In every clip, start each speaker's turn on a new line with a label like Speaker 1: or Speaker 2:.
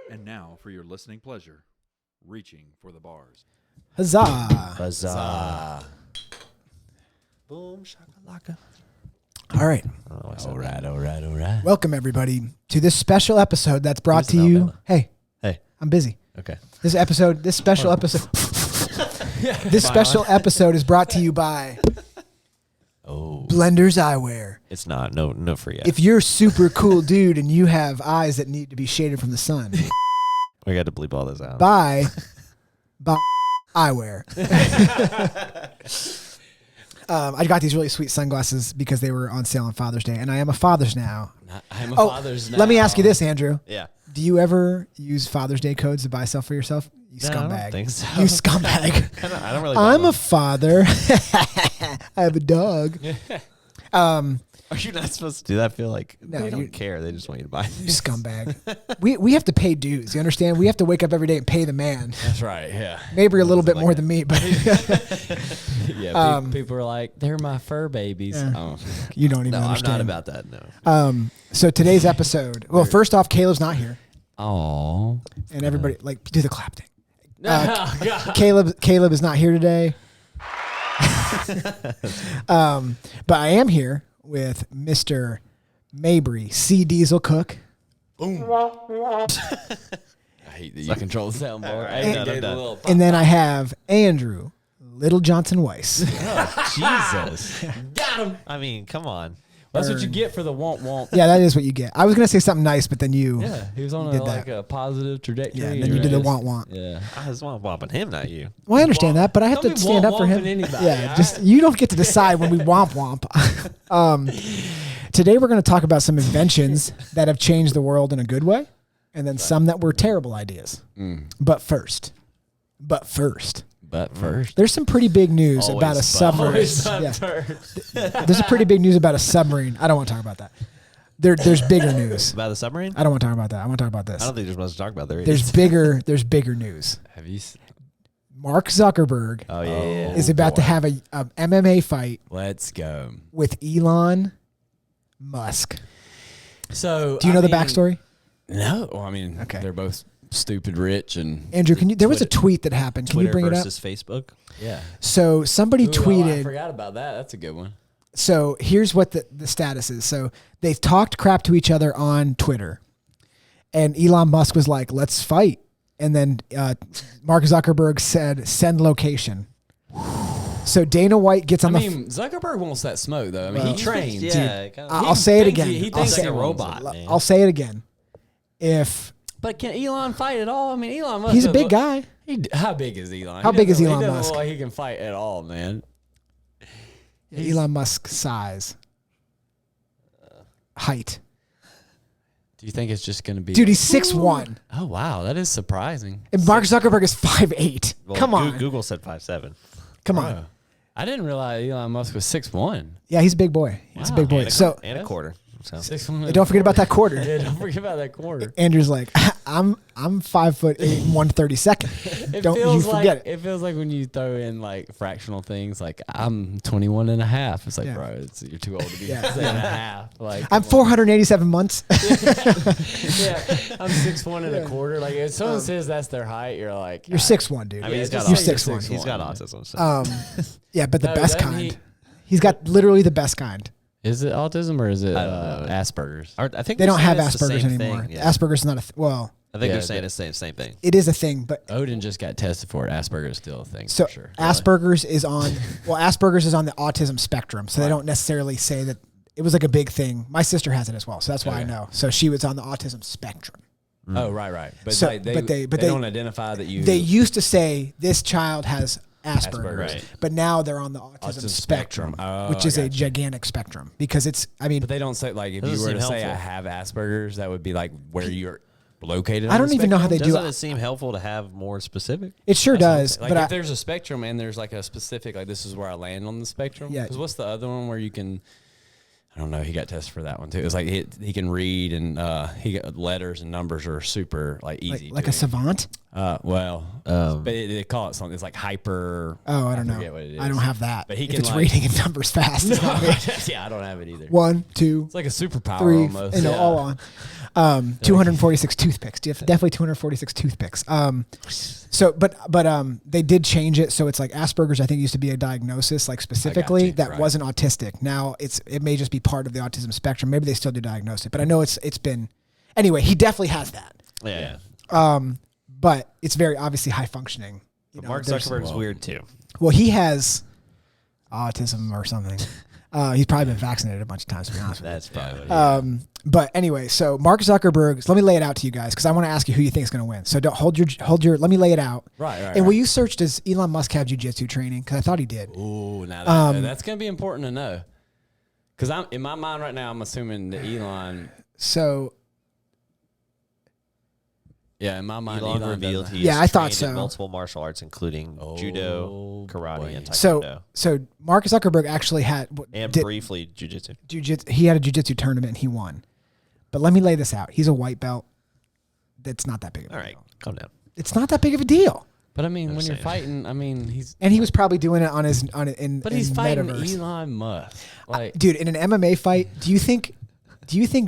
Speaker 1: And now, for your listening pleasure, reaching for the bars.
Speaker 2: Huzzah!
Speaker 3: Huzzah! Boom shakalaka.
Speaker 2: All right.
Speaker 3: All right.
Speaker 2: Welcome, everybody, to this special episode that's brought to you. Hey, I'm busy.
Speaker 3: Okay.
Speaker 2: This special episode is brought to you by Blender's Eyewear.
Speaker 3: It's not. No free ads.
Speaker 2: If you're a super cool dude and you have eyes that need to be shaded from the sun,
Speaker 3: we got to bleep all this out.
Speaker 2: buy eyewear. I got these really sweet sunglasses because they were on sale on Father's Day, and I am a father's now.
Speaker 4: I'm a father's now.
Speaker 2: Let me ask you this, Andrew.
Speaker 3: Yeah.
Speaker 2: Do you ever use Father's Day codes to buy stuff for yourself? You scumbag.
Speaker 3: I don't think so.
Speaker 2: You scumbag.
Speaker 3: I don't really.
Speaker 2: I'm a father. I have a dog.
Speaker 3: Are you not supposed to do that? I feel like
Speaker 2: No,
Speaker 3: they don't care. They just want you to buy
Speaker 2: You
Speaker 3: things.
Speaker 2: scumbag. We have to pay dues. You understand? We have to wake up every day and pay the man.
Speaker 4: That's right. Yeah.
Speaker 2: Maybe a little bit more than me, but
Speaker 4: Yeah. People are like, they're my fur babies.
Speaker 2: Yeah.
Speaker 4: Oh.
Speaker 2: you don't even
Speaker 3: No, I'm
Speaker 2: understand.
Speaker 3: not about that. No.
Speaker 2: So today's episode. Well, first off, Caleb's not here,
Speaker 4: Oh.
Speaker 2: and everybody do the clap thing.
Speaker 4: Oh, God.
Speaker 2: Caleb is not here today. But I am here with Mr. Mabry, C. Diesel Cook.
Speaker 4: I hate that you control the soundboard. I
Speaker 3: And-
Speaker 4: hate
Speaker 3: I'm
Speaker 4: the
Speaker 3: done.
Speaker 4: little
Speaker 2: And then I have Andrew Little Johnson Weiss.
Speaker 3: Jesus.
Speaker 4: got him.
Speaker 3: I mean, come on.
Speaker 4: That's what you get for the womp.
Speaker 2: Yeah, that is what you get. I was going to say something nice, but then you.
Speaker 4: Yeah, he was on
Speaker 2: You did that.
Speaker 4: a positive trajectory.
Speaker 2: Yeah, and then you did the want.
Speaker 4: Yeah.
Speaker 3: I just want whopping him, not you.
Speaker 2: Well, I understand that, but I have
Speaker 4: Don't
Speaker 2: to
Speaker 4: be
Speaker 2: stand up for him.
Speaker 4: womp-womping anybody,
Speaker 2: Yeah,
Speaker 4: all
Speaker 2: just
Speaker 4: right?
Speaker 2: you don't get to decide when we womp. Today we're going to talk about some inventions that have changed the world in a good way, and then some that were terrible ideas. But first,
Speaker 4: But first.
Speaker 2: there's some pretty big news
Speaker 3: Always
Speaker 2: about a
Speaker 3: but
Speaker 2: submarine.
Speaker 4: Always
Speaker 2: Yeah.
Speaker 4: first.
Speaker 2: There's a pretty big news about a submarine. I don't want to talk about that. There's bigger news.
Speaker 3: About the submarine?
Speaker 2: I don't want to talk about that. I want to talk about
Speaker 3: I
Speaker 2: this.
Speaker 3: don't think there's much to talk about there.
Speaker 2: There's bigger news.
Speaker 4: Have you?
Speaker 2: Mark Zuckerberg
Speaker 3: Oh, yeah.
Speaker 2: is about to have a MMA fight
Speaker 4: Let's go.
Speaker 2: with Elon Musk.
Speaker 4: So,
Speaker 2: Do you know the backstory?
Speaker 4: No. Well, I mean,
Speaker 2: Okay.
Speaker 4: they're both stupid rich and
Speaker 2: Andrew, there was a tweet that happened. Can
Speaker 3: Twitter
Speaker 2: you bring it up?
Speaker 3: versus Facebook.
Speaker 4: yeah.
Speaker 2: So somebody
Speaker 4: Ooh, I
Speaker 2: tweeted.
Speaker 4: forgot about that. That's a good one.
Speaker 2: So here's what the status is. So they talked crap to each other on Twitter, and Elon Musk was like, "Let's fight." And then Mark Zuckerberg said, "Send location." So Dana White gets on
Speaker 4: I
Speaker 2: the.
Speaker 4: mean, Zuckerberg wants that smoke though. I mean,
Speaker 2: Well,
Speaker 4: he trains.
Speaker 3: Yeah. kinda-
Speaker 2: I'll say it
Speaker 4: thinks
Speaker 2: again.
Speaker 4: He
Speaker 2: I'll
Speaker 4: thinks
Speaker 2: say
Speaker 4: he's a
Speaker 2: it.
Speaker 4: robot.
Speaker 3: man.
Speaker 2: I'll say it again. If
Speaker 4: But can Elon fight at all? I mean, Elon Musk.
Speaker 2: he's a big guy,
Speaker 4: How big is Elon?
Speaker 2: How
Speaker 4: He
Speaker 2: big is
Speaker 4: doesn't-
Speaker 2: Elon
Speaker 4: He doesn't
Speaker 2: Musk?
Speaker 4: look like he can fight at all, man.
Speaker 2: Elon Musk size, height.
Speaker 4: Do you think it's just going to be?
Speaker 2: Dude, he's 6'1",
Speaker 4: Oh wow, that is surprising.
Speaker 2: and Mark Zuckerberg is 5'8".
Speaker 3: Well,
Speaker 2: Come on,
Speaker 3: Google said 5'7".
Speaker 2: come
Speaker 4: Bro,
Speaker 2: on.
Speaker 4: I didn't realize Elon Musk was 6'1".
Speaker 2: Yeah, he's a big boy. He's a big boy. So
Speaker 3: And a quarter. So.
Speaker 4: 6'1".
Speaker 2: don't forget about that quarter.
Speaker 4: Yeah, don't forget about that quarter.
Speaker 2: Andrew's like, I'm 5'8", 132nd.
Speaker 4: It
Speaker 2: Don't you
Speaker 4: feels
Speaker 2: forget
Speaker 4: like
Speaker 2: it.
Speaker 4: it feels like when you throw in like fractional things, like I'm 21 and a half. It's like,
Speaker 2: Yeah.
Speaker 4: bro, you're too old to be
Speaker 2: Yeah.
Speaker 4: 6 and a half. Like
Speaker 2: I'm 487 months.
Speaker 4: yeah, I'm 6'1" and a quarter. Like if someone says that's their height, you're like,
Speaker 2: You're 6'1", dude.
Speaker 3: I mean, he's got
Speaker 2: You're
Speaker 3: autism.
Speaker 2: 6'1".
Speaker 3: He's got autism. So.
Speaker 2: Yeah, but the
Speaker 4: No,
Speaker 2: best
Speaker 4: doesn't
Speaker 2: kind.
Speaker 4: he-
Speaker 2: He's got literally the best kind.
Speaker 4: Is it autism or is it
Speaker 3: I don't know.
Speaker 4: Asperger's?
Speaker 3: I think
Speaker 2: They don't have
Speaker 3: saying it's the
Speaker 2: Asperger's
Speaker 3: same
Speaker 2: anymore.
Speaker 3: thing, yeah.
Speaker 2: Asperger's is not a well.
Speaker 3: I think
Speaker 4: Yeah,
Speaker 3: they're saying it's the same thing.
Speaker 2: It is a thing, but
Speaker 4: Odin just got tested for it. Asperger's still a thing.
Speaker 2: so
Speaker 4: for sure.
Speaker 2: Asperger's is on. Well, Asperger's is on the autism spectrum, so they don't necessarily say that. It was like a big thing. My sister has it as well, so that's why I
Speaker 4: Okay.
Speaker 2: know. So she was on the autism spectrum.
Speaker 4: Oh, right. But
Speaker 2: So-
Speaker 4: they
Speaker 2: but they-
Speaker 4: don't identify that you.
Speaker 2: They used to say this child has Asperger's.
Speaker 3: Right.
Speaker 2: But now they're on the autism spectrum, which is a gigantic spectrum because it's, I mean,
Speaker 4: But they don't say, like, if you were to say I have Asperger's, that would be like where you're located.
Speaker 2: I don't even know how they do
Speaker 3: Doesn't
Speaker 2: it.
Speaker 3: it seem helpful to have more specific?
Speaker 2: It sure does.
Speaker 4: Like,
Speaker 2: but
Speaker 4: if there's a spectrum and there's like a specific, like, this is where I land on the spectrum.
Speaker 2: Yeah.
Speaker 4: Because what's the other one where you can, I don't know, he got tested for that one too. It's like he can read and he got letters and numbers are super like easy.
Speaker 2: like
Speaker 4: to
Speaker 2: a savant.
Speaker 4: but they call it something. It's like hyper.
Speaker 2: Oh, I don't know.
Speaker 4: forget what it is.
Speaker 2: I don't have that.
Speaker 4: But he
Speaker 2: if
Speaker 4: can,
Speaker 2: it's
Speaker 4: like,
Speaker 2: reading in numbers fast. It's not me.
Speaker 4: Yeah, I don't have it either.
Speaker 2: 1, 2,
Speaker 4: It's like a superpower
Speaker 2: 3,
Speaker 4: almost.
Speaker 2: you know,
Speaker 4: Yeah.
Speaker 2: all on. 246 toothpicks. Definitely 246 toothpicks. So, but they did change it. So it's like Asperger's, I think, used to be a diagnosis, like specifically
Speaker 4: you,
Speaker 2: that
Speaker 4: right.
Speaker 2: wasn't autistic. Now it may just be part of the autism spectrum. Maybe they still do diagnose it, but I know it's been, anyway, he definitely has that.
Speaker 3: Yeah.
Speaker 2: But it's very obviously high functioning.
Speaker 3: But Mark Zuckerberg's weird too.
Speaker 2: Well, he has autism or something. He's probably been vaccinated a bunch of times, to be honest with you.
Speaker 3: That's probably.
Speaker 2: But anyway, so Mark Zuckerberg, so let me lay it out to you guys because I want to ask you who you think is going to win. So don't hold your, let me lay it out.
Speaker 4: Right.
Speaker 2: And will you search, does Elon Musk have jiu-jitsu training? Because I thought he did.
Speaker 4: Ooh, now that's going to be important to know. Because I'm in my mind right now, I'm assuming that Elon.
Speaker 2: So.
Speaker 4: Yeah, in my mind,
Speaker 3: Elon revealed
Speaker 4: doesn't.
Speaker 3: he
Speaker 2: Yeah,
Speaker 3: is
Speaker 2: I thought
Speaker 3: trained
Speaker 2: so.
Speaker 3: in multiple martial arts, including judo, karate,
Speaker 4: boy.
Speaker 3: and taekwondo,
Speaker 2: So Mark Zuckerberg actually had
Speaker 3: and
Speaker 2: did
Speaker 3: briefly jujitsu.
Speaker 2: jiu-jitsu. He had a jiu-jitsu tournament and he won. But let me lay this out. He's a white belt. That's not that big of a
Speaker 3: All right,
Speaker 2: deal.
Speaker 3: calm down.
Speaker 2: It's not that big of a deal.
Speaker 4: But I mean,
Speaker 3: I'm
Speaker 4: when you're
Speaker 3: saying.
Speaker 4: fighting, I mean,
Speaker 2: And he was probably doing it on his
Speaker 4: But he's
Speaker 2: in
Speaker 4: fighting
Speaker 2: metaverse.
Speaker 4: Elon Musk. Like,
Speaker 2: Dude, in an MMA fight, do you think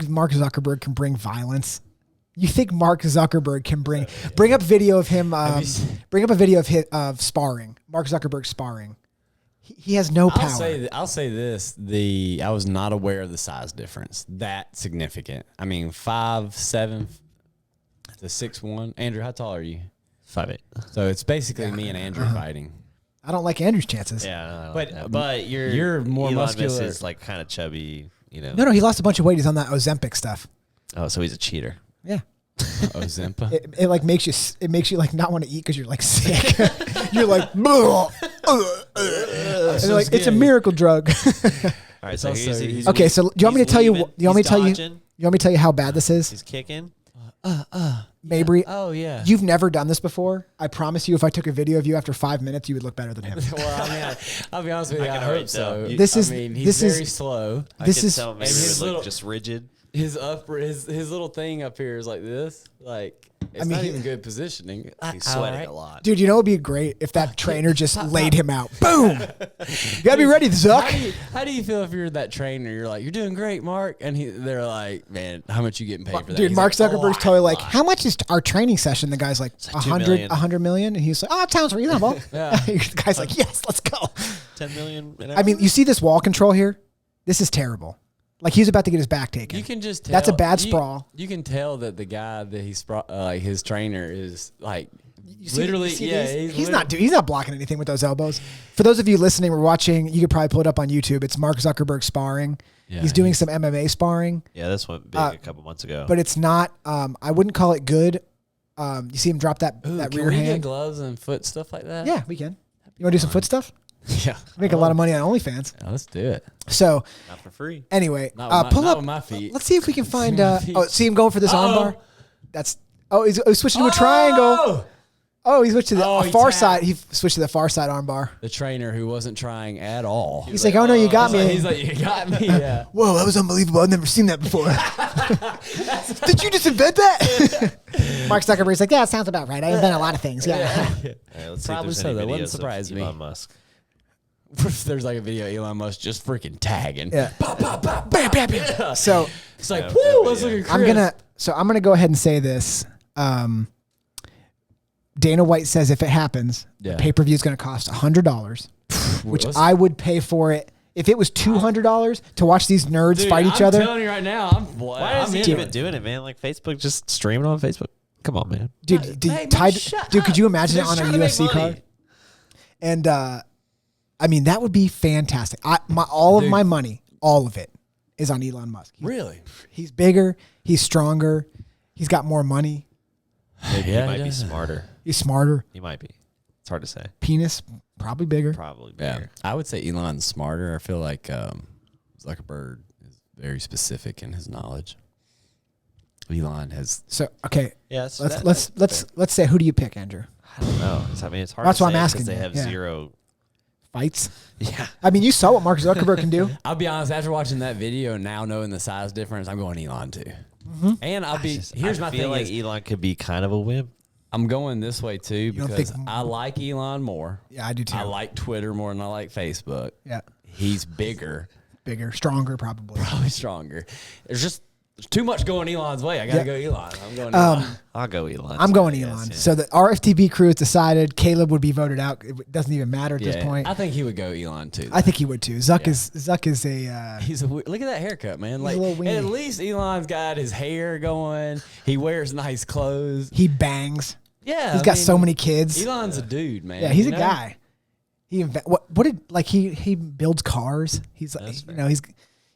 Speaker 2: Mark Zuckerberg can bring violence? You think Mark Zuckerberg can bring up video of him bring up a video of sparring, Mark Zuckerberg sparring. He has no power.
Speaker 4: I'll say this: I was not aware of the size difference that significant. I mean, 5'7" to 6'1". Andrew, how tall are you?
Speaker 3: 5'8".
Speaker 4: So it's basically me and Andrew fighting.
Speaker 2: I don't like Andrew's chances.
Speaker 3: Yeah,
Speaker 4: But
Speaker 3: you're
Speaker 4: more
Speaker 3: Elon
Speaker 4: muscular.
Speaker 3: Musk is like kind of chubby, you know.
Speaker 2: No, he lost a bunch of weight. He's on that Ozempic stuff.
Speaker 3: Oh, so he's a cheater.
Speaker 2: Yeah.
Speaker 4: Ozempa.
Speaker 2: It like makes you like not want to eat because you're like sick. You're like, and they're like, it's a miracle drug.
Speaker 3: All right, so
Speaker 4: also-
Speaker 3: he's
Speaker 2: Okay, so do you want me to tell you? You want me to tell you?
Speaker 3: dodging,
Speaker 2: You want me to tell you how bad this is,
Speaker 3: He's kicking.
Speaker 2: Mabry?
Speaker 4: Oh yeah.
Speaker 2: You've never done this before. I promise you, if I took a video of you after 5 minutes, you would look better than him.
Speaker 4: Well, I mean, I'll be honest with you. I
Speaker 3: can
Speaker 4: hope
Speaker 3: already
Speaker 4: so.
Speaker 3: tell.
Speaker 2: This is-
Speaker 4: I mean,
Speaker 2: this
Speaker 4: he's
Speaker 2: is-
Speaker 4: very slow.
Speaker 2: This
Speaker 3: I can
Speaker 2: is-
Speaker 3: tell maybe
Speaker 4: his
Speaker 3: would
Speaker 4: little-
Speaker 3: look just rigid.
Speaker 4: His little thing up here is like this. Like it's
Speaker 2: mean,
Speaker 4: not even good positioning.
Speaker 3: He's sweating a lot.
Speaker 2: Dude, you know it would be great if that trainer just laid him out. Boom! You gotta be ready, Zuck.
Speaker 4: How do you feel if you're that trainer? You're like, you're doing great, Mark, and they like, man, how much you getting paid for that?
Speaker 2: Dude,
Speaker 4: He's
Speaker 2: Mark
Speaker 4: like,
Speaker 2: Zuckerberg's
Speaker 4: "Oh,
Speaker 2: totally like, how much is our training session? The guy's like,
Speaker 3: like 2
Speaker 2: 100
Speaker 3: million.
Speaker 2: 100 million, and he's like, oh, it sounds reasonable.
Speaker 4: Yeah.
Speaker 2: The guy's like, yes, let's go.
Speaker 3: 10 million. An
Speaker 2: I mean, you see this wall control here? This is terrible. Like he's about to get his back taken.
Speaker 4: You can just tell.
Speaker 2: That's a bad sprawl.
Speaker 4: You can tell that the guy that he's like his trainer is like
Speaker 2: You see-
Speaker 4: literally,
Speaker 2: you see
Speaker 4: yeah.
Speaker 2: these? He's not blocking anything with those elbows. For those of you listening or watching, you could probably pull it up on YouTube. It's Mark Zuckerberg sparring.
Speaker 4: Yeah,
Speaker 2: he's doing some MMA sparring,
Speaker 3: Yeah, this went big a couple months ago.
Speaker 2: but it's not. I wouldn't call it good. You see him drop that
Speaker 4: Ooh,
Speaker 2: that
Speaker 4: can
Speaker 2: rear
Speaker 4: we get
Speaker 2: hand.
Speaker 4: gloves and foot stuff like that?
Speaker 2: Yeah, we can. You want to do some foot stuff?
Speaker 4: yeah.
Speaker 2: Make a lot of money on OnlyFans.
Speaker 4: Yeah, let's do it.
Speaker 2: So
Speaker 3: Not for free.
Speaker 2: anyway,
Speaker 4: Not with my-
Speaker 2: pull
Speaker 4: not
Speaker 2: up.
Speaker 4: with my feet.
Speaker 2: Let's see if we can find.
Speaker 4: my feet.
Speaker 2: See him going for this
Speaker 4: Uh-oh.
Speaker 2: armbar. That's. He's switching to a triangle. Oh, he switched to the
Speaker 4: he
Speaker 2: far
Speaker 4: tapped.
Speaker 2: side. He switched to the far side armbar.
Speaker 4: The trainer who wasn't trying at all.
Speaker 2: He's like, oh no, you got me.
Speaker 4: He's like, you got me. Yeah.
Speaker 2: Whoa, that was unbelievable. I've never seen that before. Did you just invent that? Mark Zuckerberg's like, yeah, it sounds about right. I invent a lot of things. Yeah.
Speaker 3: All right, let's
Speaker 4: Probably
Speaker 3: see
Speaker 4: so,
Speaker 3: if
Speaker 4: that
Speaker 3: there's any
Speaker 4: wouldn't
Speaker 3: videos
Speaker 4: surprise
Speaker 3: of
Speaker 4: me.
Speaker 3: Elon Musk.
Speaker 4: There's like a video of Elon Musk just freaking tagging.
Speaker 2: Yeah. Bam, bam, bam. So
Speaker 4: It's like,
Speaker 3: Yeah,
Speaker 4: woo,
Speaker 3: yeah,
Speaker 4: let's
Speaker 3: yeah.
Speaker 4: look at Chris.
Speaker 2: I'm gonna go ahead and say this. Dana White says if it happens,
Speaker 4: Yeah.
Speaker 2: the pay-per-view is gonna cost $100, which
Speaker 4: Let's-
Speaker 2: I would pay for it. If it was $200 to watch these nerds
Speaker 4: Dude,
Speaker 2: fight each
Speaker 4: I'm
Speaker 2: other,
Speaker 4: telling you right now,
Speaker 3: Why is
Speaker 4: I'm
Speaker 3: he
Speaker 4: into
Speaker 3: even
Speaker 4: it.
Speaker 3: doing it, man? Like Facebook, just streaming on Facebook. Come on, man.
Speaker 2: dude,
Speaker 4: Hey, man,
Speaker 2: tied,
Speaker 4: shut
Speaker 2: dude, could
Speaker 4: up.
Speaker 2: you imagine
Speaker 4: They're
Speaker 2: it on a
Speaker 4: trying to make
Speaker 2: UFC
Speaker 4: money.
Speaker 2: card? And I mean, that would be fantastic. All of
Speaker 4: Dude.
Speaker 2: my money, all of it, is on Elon Musk.
Speaker 4: Really?
Speaker 2: He's bigger. He's stronger. He's got more money.
Speaker 3: Maybe
Speaker 4: Yeah,
Speaker 3: he might
Speaker 4: he
Speaker 3: be
Speaker 4: does.
Speaker 3: smarter.
Speaker 2: He's smarter.
Speaker 3: He might be. It's hard to say.
Speaker 2: Penis, probably bigger.
Speaker 3: Probably
Speaker 4: Yeah,
Speaker 3: bigger.
Speaker 4: I would say Elon's smarter. I feel like Zuckerberg is very specific in his knowledge. Elon has.
Speaker 2: So okay,
Speaker 3: Yeah. So
Speaker 2: let's say, who do you pick, Andrew?
Speaker 3: I don't know. I mean, it's hard.
Speaker 2: That's
Speaker 3: to
Speaker 2: why I'm
Speaker 3: say
Speaker 2: asking
Speaker 3: 'cause They
Speaker 2: you,
Speaker 3: have
Speaker 2: yeah.
Speaker 3: zero.
Speaker 2: Fights.
Speaker 3: Yeah.
Speaker 2: I mean, you saw what Mark Zuckerberg can do.
Speaker 4: I'll be honest. After watching that video, and now knowing the size difference, I'm going Elon too. And here's my
Speaker 3: I
Speaker 4: thing:
Speaker 3: feel like
Speaker 4: is
Speaker 3: Elon could be kind of a wimp.
Speaker 4: I'm going this way too
Speaker 2: don't
Speaker 4: because
Speaker 2: think-
Speaker 4: I like Elon more.
Speaker 2: Yeah, I do too.
Speaker 4: I like Twitter more than I like Facebook.
Speaker 2: Yeah,
Speaker 4: He's bigger,
Speaker 2: bigger, stronger, probably.
Speaker 4: probably stronger. There's too much going Elon's way. I gotta go Elon. I'm going Elon.
Speaker 3: I'll go Elon.
Speaker 2: I'm
Speaker 3: too,
Speaker 2: going
Speaker 3: I guess,
Speaker 2: Elon.
Speaker 3: yeah.
Speaker 2: So the RFTB crew has decided Caleb would be voted out. It doesn't even matter at this point.
Speaker 4: I think he would go Elon too.
Speaker 2: I think he would too. Zuck is a
Speaker 4: He's look at that haircut, man.
Speaker 2: a
Speaker 4: Like
Speaker 2: little weenie.
Speaker 4: at least Elon's got his hair going. He wears nice clothes.
Speaker 2: he bangs.
Speaker 4: Yeah,
Speaker 2: He's got so many kids.
Speaker 4: Elon's a dude, man.
Speaker 2: Yeah, he's
Speaker 4: you
Speaker 2: a
Speaker 4: know?
Speaker 2: guy. What did like he builds cars. He's like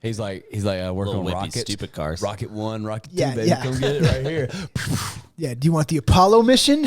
Speaker 4: He's like working
Speaker 3: Little
Speaker 4: on
Speaker 3: wimpy,
Speaker 4: rockets,
Speaker 3: stupid cars.
Speaker 4: Rocket 1, Rocket 2,
Speaker 2: Yeah,
Speaker 4: baby,
Speaker 2: yeah.
Speaker 4: come get it right here.
Speaker 2: yeah. Do you want the Apollo mission?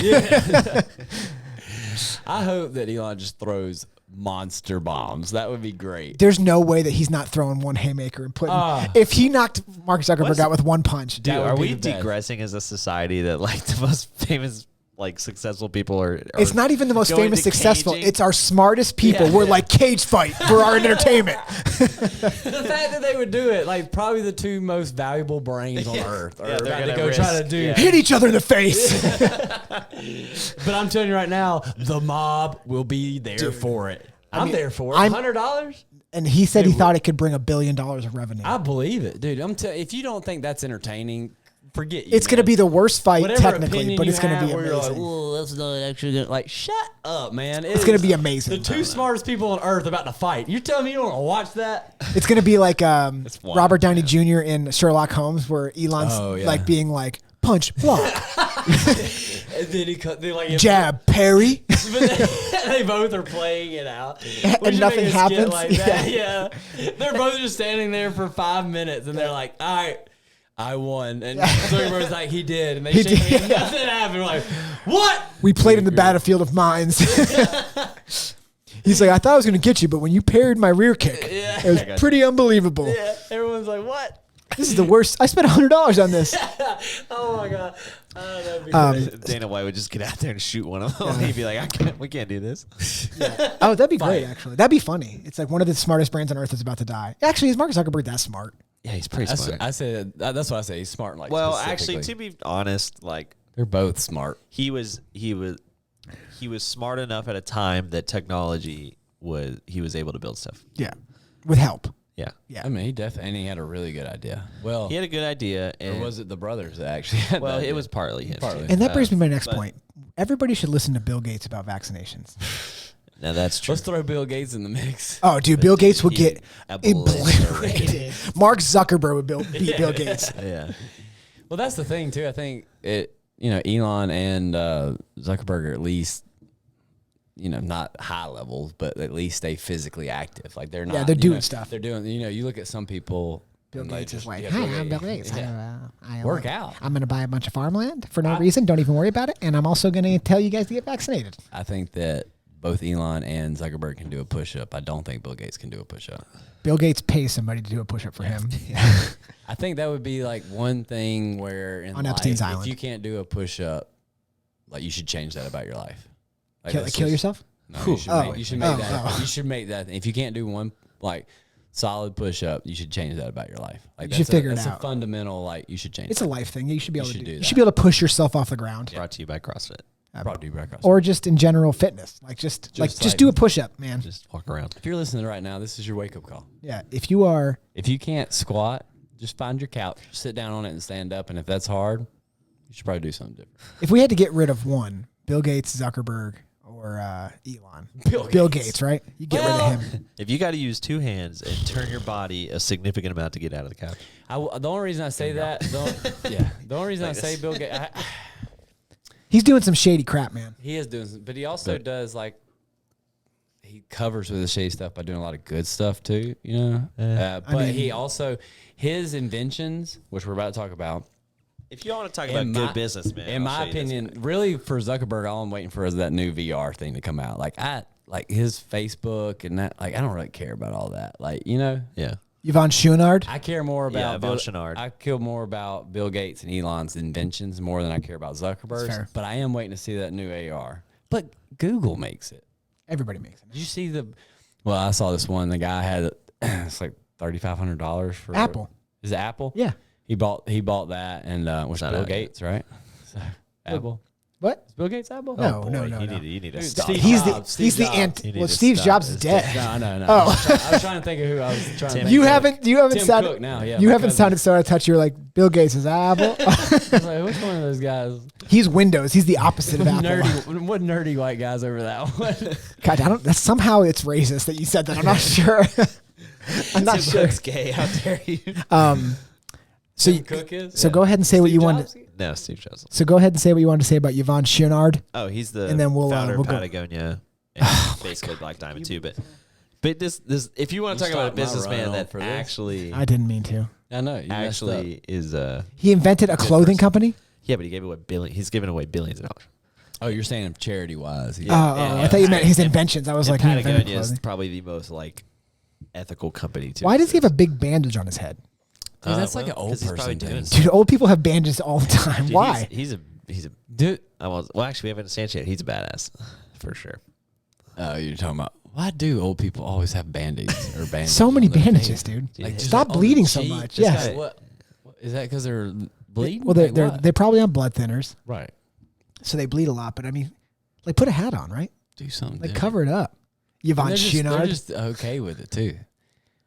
Speaker 4: I hope that Elon just throws monster bombs. That would be great.
Speaker 2: There's no way that he's not throwing one haymaker and putting. If he knocked Mark Zuckerberg out with one punch,
Speaker 3: Dude,
Speaker 4: That would
Speaker 3: are
Speaker 4: be
Speaker 3: we
Speaker 4: the best.
Speaker 3: digressing as a society that like the most famous, like successful people are
Speaker 2: it's not even the most
Speaker 3: going
Speaker 2: famous
Speaker 3: to
Speaker 2: successful.
Speaker 3: caging?
Speaker 2: It's our smartest people.
Speaker 4: Yeah.
Speaker 2: We're like cage fight for our entertainment.
Speaker 4: The fact that they would do it, like probably the two most valuable brains on earth are
Speaker 3: Yeah, they're
Speaker 4: about to
Speaker 3: gonna
Speaker 4: go try
Speaker 3: risk-
Speaker 4: to do.
Speaker 3: yeah.
Speaker 2: Hit each other in the face.
Speaker 4: But I'm telling you right now, the mob will be there for it. I'm
Speaker 2: mean,
Speaker 4: there for it.
Speaker 2: I'm-
Speaker 4: $100?
Speaker 2: And he said he thought it could bring $1 billion of revenue.
Speaker 4: I believe it, dude. If you don't think that's entertaining, forget you.
Speaker 2: It's going to
Speaker 4: man.
Speaker 2: be the worst fight
Speaker 4: Whatever
Speaker 2: technically,
Speaker 4: opinion
Speaker 2: but
Speaker 4: you
Speaker 2: it's going to
Speaker 4: have
Speaker 2: be
Speaker 4: where you're like,
Speaker 2: amazing.
Speaker 4: "Well, that's not actually gonna-" like, shut up, man.
Speaker 2: It's going to be amazing.
Speaker 4: The two smartest people on earth about to fight. You're telling me you don't want to watch that?
Speaker 2: It's going to be like
Speaker 3: wild,
Speaker 2: Robert Downey Jr. in Sherlock Holmes, where Elon's
Speaker 4: Oh, yeah.
Speaker 2: like being like punch, block,
Speaker 4: And then they like
Speaker 2: jab, parry.
Speaker 4: they both are playing it out. We
Speaker 2: And
Speaker 4: should
Speaker 2: nothing
Speaker 4: make a skit
Speaker 2: happens?
Speaker 4: Like that. Yeah. They're both just standing there for 5 minutes, and they're like, "All right, I won." And Zuckerberg's like, "He did," and they
Speaker 2: He
Speaker 4: shake
Speaker 2: did.
Speaker 4: hands. Nothing happened. We're like, what?
Speaker 2: We played in the battlefield of minds. He's like, I thought I was going to get you, but when you parried my rear kick,
Speaker 4: Yeah.
Speaker 2: it was pretty unbelievable.
Speaker 4: Yeah. Everyone's like, what?
Speaker 2: This is the worst. I spent $100 on this.
Speaker 4: Oh my god. Oh, that'd be great.
Speaker 3: Dana White would just get out there and shoot one of them. He'd be like, we can't do this.
Speaker 2: Oh, that'd be great, actually. That'd be funny. It's like one of the smartest brands on earth is about to die. Actually, is Mark Zuckerberg that smart?
Speaker 3: Yeah, he's pretty smart.
Speaker 4: That's what I say. He's smart. Like,
Speaker 3: Well, actually,
Speaker 4: specifically.
Speaker 3: to be honest, like
Speaker 4: they're both smart.
Speaker 3: he was smart enough at a time that technology he was able to build stuff.
Speaker 2: Yeah. With help.
Speaker 3: Yeah.
Speaker 2: Yeah.
Speaker 4: I mean, he definitely had a really good idea. Well,
Speaker 3: He had a good idea,
Speaker 4: or
Speaker 3: and
Speaker 4: was it the brothers that actually had
Speaker 3: well,
Speaker 4: that
Speaker 3: it
Speaker 4: idea?
Speaker 3: was partly him.
Speaker 4: Partly.
Speaker 2: And that brings me to my next
Speaker 3: but-
Speaker 2: point. Everybody should listen to Bill Gates about vaccinations.
Speaker 3: Now that's true.
Speaker 4: Let's throw Bill Gates in the mix.
Speaker 2: Oh, dude, Bill Gates would
Speaker 3: he
Speaker 2: get
Speaker 3: obliterated.
Speaker 2: obliterated. Mark Zuckerberg would beat Bill Gates.
Speaker 3: Yeah.
Speaker 4: Well, that's the thing too. I think Elon and Zuckerberg are at least, not high levels, but at least stay physically active. Like they're not.
Speaker 2: Yeah, they're doing stuff.
Speaker 4: They're doing. You look at some people.
Speaker 2: Bill
Speaker 4: and they
Speaker 2: Gates is
Speaker 4: just-
Speaker 2: like,
Speaker 4: yeah,
Speaker 2: hi,
Speaker 4: Bill
Speaker 2: I'm Bill Gates.
Speaker 4: Yeah. Work out.
Speaker 2: I'm going to buy a bunch of farmland for no reason. Don't even worry about it. And I'm also going to tell you guys to get vaccinated.
Speaker 4: I think that both Elon and Zuckerberg can do a push-up. I don't think Bill Gates can do a push-up.
Speaker 2: Bill Gates pays somebody to do a push-up for him.
Speaker 4: I think that would be like one thing where in
Speaker 2: On
Speaker 4: life,
Speaker 2: Epstein's
Speaker 4: if
Speaker 2: Island.
Speaker 4: you can't do a push-up, like you should change that about your life. Like,
Speaker 2: Kill
Speaker 4: that's
Speaker 2: kill
Speaker 4: just-
Speaker 2: yourself?
Speaker 4: No,
Speaker 2: Whew.
Speaker 4: you should
Speaker 2: Oh.
Speaker 4: make, you should make
Speaker 2: Oh,
Speaker 4: that.
Speaker 2: oh.
Speaker 4: You should make that. If you can't do one like solid push-up, you should change that about your life. Like
Speaker 2: You should
Speaker 4: that's
Speaker 2: figure it
Speaker 4: that's
Speaker 2: out.
Speaker 4: a fundamental. Like you should change.
Speaker 2: It's a life thing. You should be able to
Speaker 4: should
Speaker 2: do.
Speaker 4: do
Speaker 2: You
Speaker 4: that.
Speaker 2: should be able to push yourself off the ground.
Speaker 3: Brought to you by CrossFit.
Speaker 4: Probably right across.
Speaker 2: Or just in general fitness. Like just
Speaker 4: like-
Speaker 2: do a push-up, man.
Speaker 3: Just walk around.
Speaker 4: If you're listening right now, this is your wake-up call.
Speaker 2: Yeah. If you are
Speaker 4: If you can't squat, just find your couch, sit down on it, and stand up. And if that's hard, you should probably do something different.
Speaker 2: if we had to get rid of one, Bill Gates, Zuckerberg, or Elon.
Speaker 4: Bill
Speaker 2: Gates, right? You get rid of him.
Speaker 3: If you got to use two hands and turn your body a significant amount to get out of the couch.
Speaker 4: The only reason I say that, the only reason I say Bill Gates,
Speaker 2: He's doing some shady crap, man.
Speaker 4: he is doing, but he also does like he covers with the shady stuff by doing a lot of good stuff too, But
Speaker 2: I mean-
Speaker 4: he also his inventions, which we're about to talk about,
Speaker 3: If you want to talk about good business, man,
Speaker 4: in my opinion, really for Zuckerberg, all I'm waiting for is that new VR thing to come out. Like his Facebook and that. Like I don't really care about all that. Like
Speaker 3: Yeah.
Speaker 2: Yvon Chouinard.
Speaker 4: I care more about
Speaker 3: Yvon Chouinard.
Speaker 4: I care more about Bill Gates and Elon's inventions more than I care about Zuckerberg's. But I am waiting to see that new AR. But Google makes it.
Speaker 2: Everybody makes it.
Speaker 4: Did you see the? Well, I saw this one. The guy had it's like $3,500 for
Speaker 2: Apple.
Speaker 4: Is it Apple?
Speaker 2: Yeah.
Speaker 4: He bought that and was Bill Gates, right? So, Apple.
Speaker 2: What?
Speaker 4: Is Bill Gates Apple?
Speaker 2: No,
Speaker 3: Boy,
Speaker 2: no.
Speaker 3: You need to stop.
Speaker 2: He's
Speaker 4: Steve
Speaker 2: the
Speaker 4: Jobs.
Speaker 2: anti.
Speaker 3: You need
Speaker 2: Well,
Speaker 3: to
Speaker 2: Steve
Speaker 3: stop
Speaker 2: Jobs is
Speaker 3: this.
Speaker 2: dead.
Speaker 4: No.
Speaker 2: Oh.
Speaker 4: I was trying to think of who I was trying to think
Speaker 2: You
Speaker 4: of.
Speaker 2: haven't
Speaker 4: Tim
Speaker 2: sounded.
Speaker 4: Cook now, yeah.
Speaker 2: You
Speaker 4: my
Speaker 2: haven't
Speaker 4: cousin.
Speaker 2: sounded so out of touch. You're like Bill Gates is Apple.
Speaker 4: I was like, which one of those guys?
Speaker 2: He's Windows. He's the opposite of Apple.
Speaker 4: What nerdy white guys over that one?
Speaker 2: God, I don't. That's somehow it's racist that you said that. I'm not sure. I'm not
Speaker 3: Tim
Speaker 2: sure.
Speaker 3: Cook's gay. How dare you?
Speaker 2: So
Speaker 4: Tim Cook is?
Speaker 2: So go ahead and say what
Speaker 4: Steve
Speaker 2: you wanted.
Speaker 4: Jobs?
Speaker 3: No, Steve Jobs.
Speaker 2: So go ahead and say what you wanted to say about Yvon Chouinard.
Speaker 3: Oh, he's the
Speaker 2: And then we'll,
Speaker 3: founder
Speaker 2: we'll
Speaker 3: of
Speaker 2: go-
Speaker 3: Patagonia and basically Black Diamond too. But this if you want to talk about a
Speaker 4: stopped my
Speaker 3: businessman
Speaker 4: run
Speaker 3: that
Speaker 4: for this.
Speaker 3: actually
Speaker 2: I didn't mean to.
Speaker 4: I know. You messed up.
Speaker 3: is
Speaker 2: He invented a clothing company.
Speaker 3: yeah, but he gave away he's giving away billions of dollars.
Speaker 4: Oh, you're saying charity wise.
Speaker 2: Oh, I thought you meant his inventions. I was
Speaker 3: And
Speaker 2: like, he invented
Speaker 3: Patagonia is
Speaker 2: clothing.
Speaker 3: probably the most like ethical company too.
Speaker 2: Why does he have a big bandage on his head?
Speaker 4: Dude, that's like an old
Speaker 3: 'cause he's probably
Speaker 4: person
Speaker 3: doing
Speaker 4: thing.
Speaker 2: Dude, old people have bandages all the time.
Speaker 3: Dude,
Speaker 2: Why?
Speaker 3: He's a
Speaker 4: Dude.
Speaker 3: well, actually, we haven't instantiated. He's a badass for sure.
Speaker 4: Oh, you're talking about why do old people always have band-aids or bandages?
Speaker 2: So many
Speaker 4: on their
Speaker 2: bandages,
Speaker 4: face?
Speaker 2: dude.
Speaker 3: Like,
Speaker 4: just
Speaker 2: Stop
Speaker 4: on the
Speaker 2: bleeding so
Speaker 4: cheek?
Speaker 2: much.
Speaker 3: This
Speaker 2: Yes.
Speaker 3: guy-
Speaker 4: What is that? Because they're bleeding?
Speaker 2: Well,
Speaker 4: Like
Speaker 2: they're
Speaker 4: what?
Speaker 2: probably on blood thinners,
Speaker 4: right.
Speaker 2: so they bleed a lot. But I mean, like, put a hat on, right?
Speaker 4: Do something.
Speaker 2: Like,
Speaker 4: different.
Speaker 2: cover it up.
Speaker 4: And
Speaker 2: Yvon
Speaker 4: they're
Speaker 2: Chouinard.
Speaker 4: just okay with it too.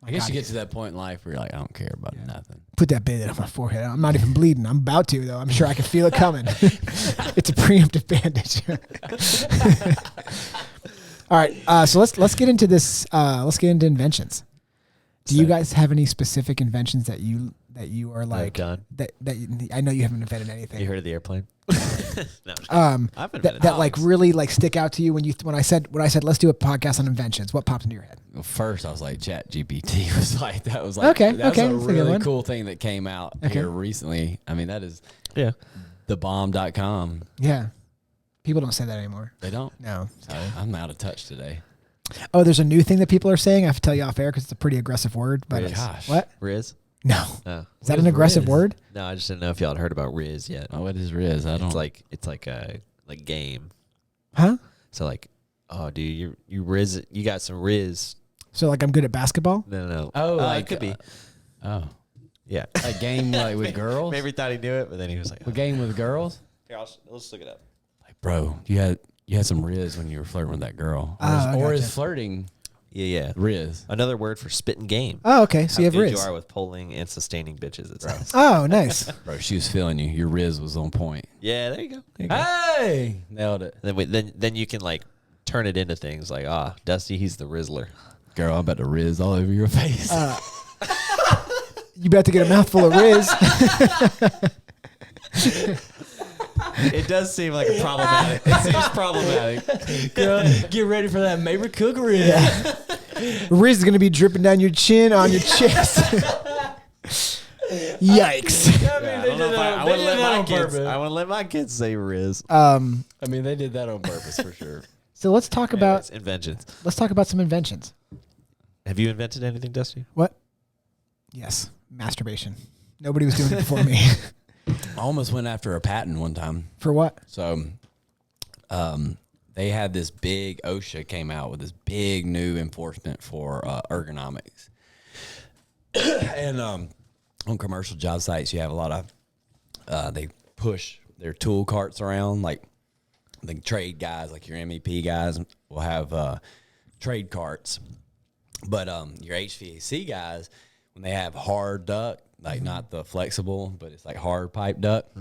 Speaker 4: I guess
Speaker 2: God,
Speaker 4: you get to that point in life where you're like, I don't care about nothing.
Speaker 2: Put that band-aid on my forehead. I'm not even bleeding. I'm about to, though. I'm sure I can feel it coming. It's a preemptive bandage. All right. So let's get into this. Let's get into inventions. Do you guys have any specific inventions that you are like
Speaker 3: done.
Speaker 2: that I know you haven't invented anything.
Speaker 3: You heard of the airplane? No, I've invented
Speaker 2: that like
Speaker 3: things.
Speaker 2: really like stick out to you when I said let's do a podcast on inventions. What popped into your head?
Speaker 4: Well, first, I was like, Chat GPT was like, that was like,
Speaker 2: Okay,
Speaker 4: that's
Speaker 2: okay,
Speaker 4: a
Speaker 2: that's a good
Speaker 4: really
Speaker 2: one.
Speaker 4: cool thing that came out here recently. I mean, that is
Speaker 3: Yeah.
Speaker 4: thebomb.com.
Speaker 2: Yeah, people don't say that anymore.
Speaker 4: They don't.
Speaker 2: No.
Speaker 4: I'm out of touch today.
Speaker 2: Oh, there's a new thing that people are saying. I have to tell you off air because it's a pretty aggressive word. But
Speaker 3: Rizz.
Speaker 4: Gosh.
Speaker 2: what?
Speaker 3: Rizz?
Speaker 2: No.
Speaker 3: Oh.
Speaker 2: Is that
Speaker 4: What
Speaker 2: an
Speaker 4: is
Speaker 2: aggressive
Speaker 4: Rizz?
Speaker 2: word?
Speaker 3: No, I just didn't know if y'all had heard about Rizz yet.
Speaker 4: Oh, what is Rizz? I don't.
Speaker 3: It's like a game.
Speaker 2: Huh?
Speaker 3: So like, oh, dude, you Rizz, you got some Rizz.
Speaker 2: So like I'm good at basketball?
Speaker 3: No.
Speaker 4: Oh, like,
Speaker 3: it could be.
Speaker 4: Oh,
Speaker 3: Yeah.
Speaker 4: a game like with girls.
Speaker 3: Maybe he thought he knew it, but then he was like,
Speaker 4: A game with girls.
Speaker 3: here, let's look it up.
Speaker 4: Like, bro, you had some Rizz when you were flirting with that girl,
Speaker 2: I
Speaker 4: or
Speaker 2: gotcha.
Speaker 4: is flirting
Speaker 3: Yeah.
Speaker 4: Rizz?
Speaker 3: Another word for spitting game.
Speaker 2: Oh, okay. So
Speaker 3: How
Speaker 2: you have
Speaker 3: good you
Speaker 2: Rizz.
Speaker 3: are with pulling and sustaining bitches. It says.
Speaker 2: Oh, nice.
Speaker 4: Bro, she was feeling you. Your Rizz was on point.
Speaker 3: Yeah, there you go. There you go.
Speaker 4: Hey, nailed it,
Speaker 3: Then you can like turn it into things like, Dusty, he's the Rizzler.
Speaker 4: girl. I'm about to Rizz all over your face.
Speaker 2: You about to get a mouthful of Rizz.
Speaker 3: It does seem like a problematic. It seems problematic.
Speaker 4: Girl, get ready for that Mabry Cook Rizz.
Speaker 2: Rizz is going to be dripping down your chin on your chest. Yikes.
Speaker 3: I wouldn't let my kids. I wouldn't let my kids say Rizz.
Speaker 4: I mean, they did that on purpose for sure.
Speaker 2: So let's talk about
Speaker 3: inventions.
Speaker 2: some inventions.
Speaker 3: Have you invented anything, Dusty?
Speaker 2: What? Yes, masturbation. Nobody was doing it before me.
Speaker 4: I almost went after a patent one time.
Speaker 2: For what?
Speaker 4: So, they had this big OSHA came out with this big new enforcement for ergonomics, and on commercial job sites, you have a lot of they push their tool carts around. Like the trade guys, like your MEP guys, will have trade carts, but your HVAC guys, when they have hard duct, like not the flexible, but it's like hard pipe duct.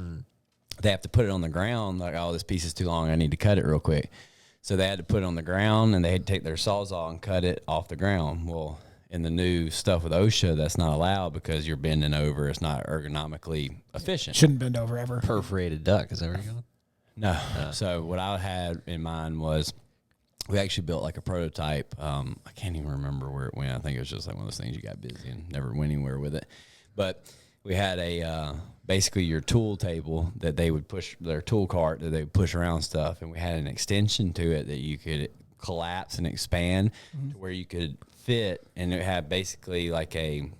Speaker 4: They have to put it on the ground. Like, oh, this piece is too long. I need to cut it real quick. So they had to put it on the ground, and they had to take their Sawzall and cut it off the ground. Well, in the new stuff with OSHA, that's not allowed because you're bending over. It's not ergonomically efficient.
Speaker 2: Shouldn't bend over ever.
Speaker 3: Perforated duck. Is that where you're going?
Speaker 4: No. So what I had in mind was we actually built like a prototype. I can't even remember where it went. I think it was just like one of those things you got busy and never went anywhere with it. But we had a basically your tool table that they would push, their tool cart that they would push around stuff, and we had an extension to it that you could collapse and expand to where you could fit, and it had basically like a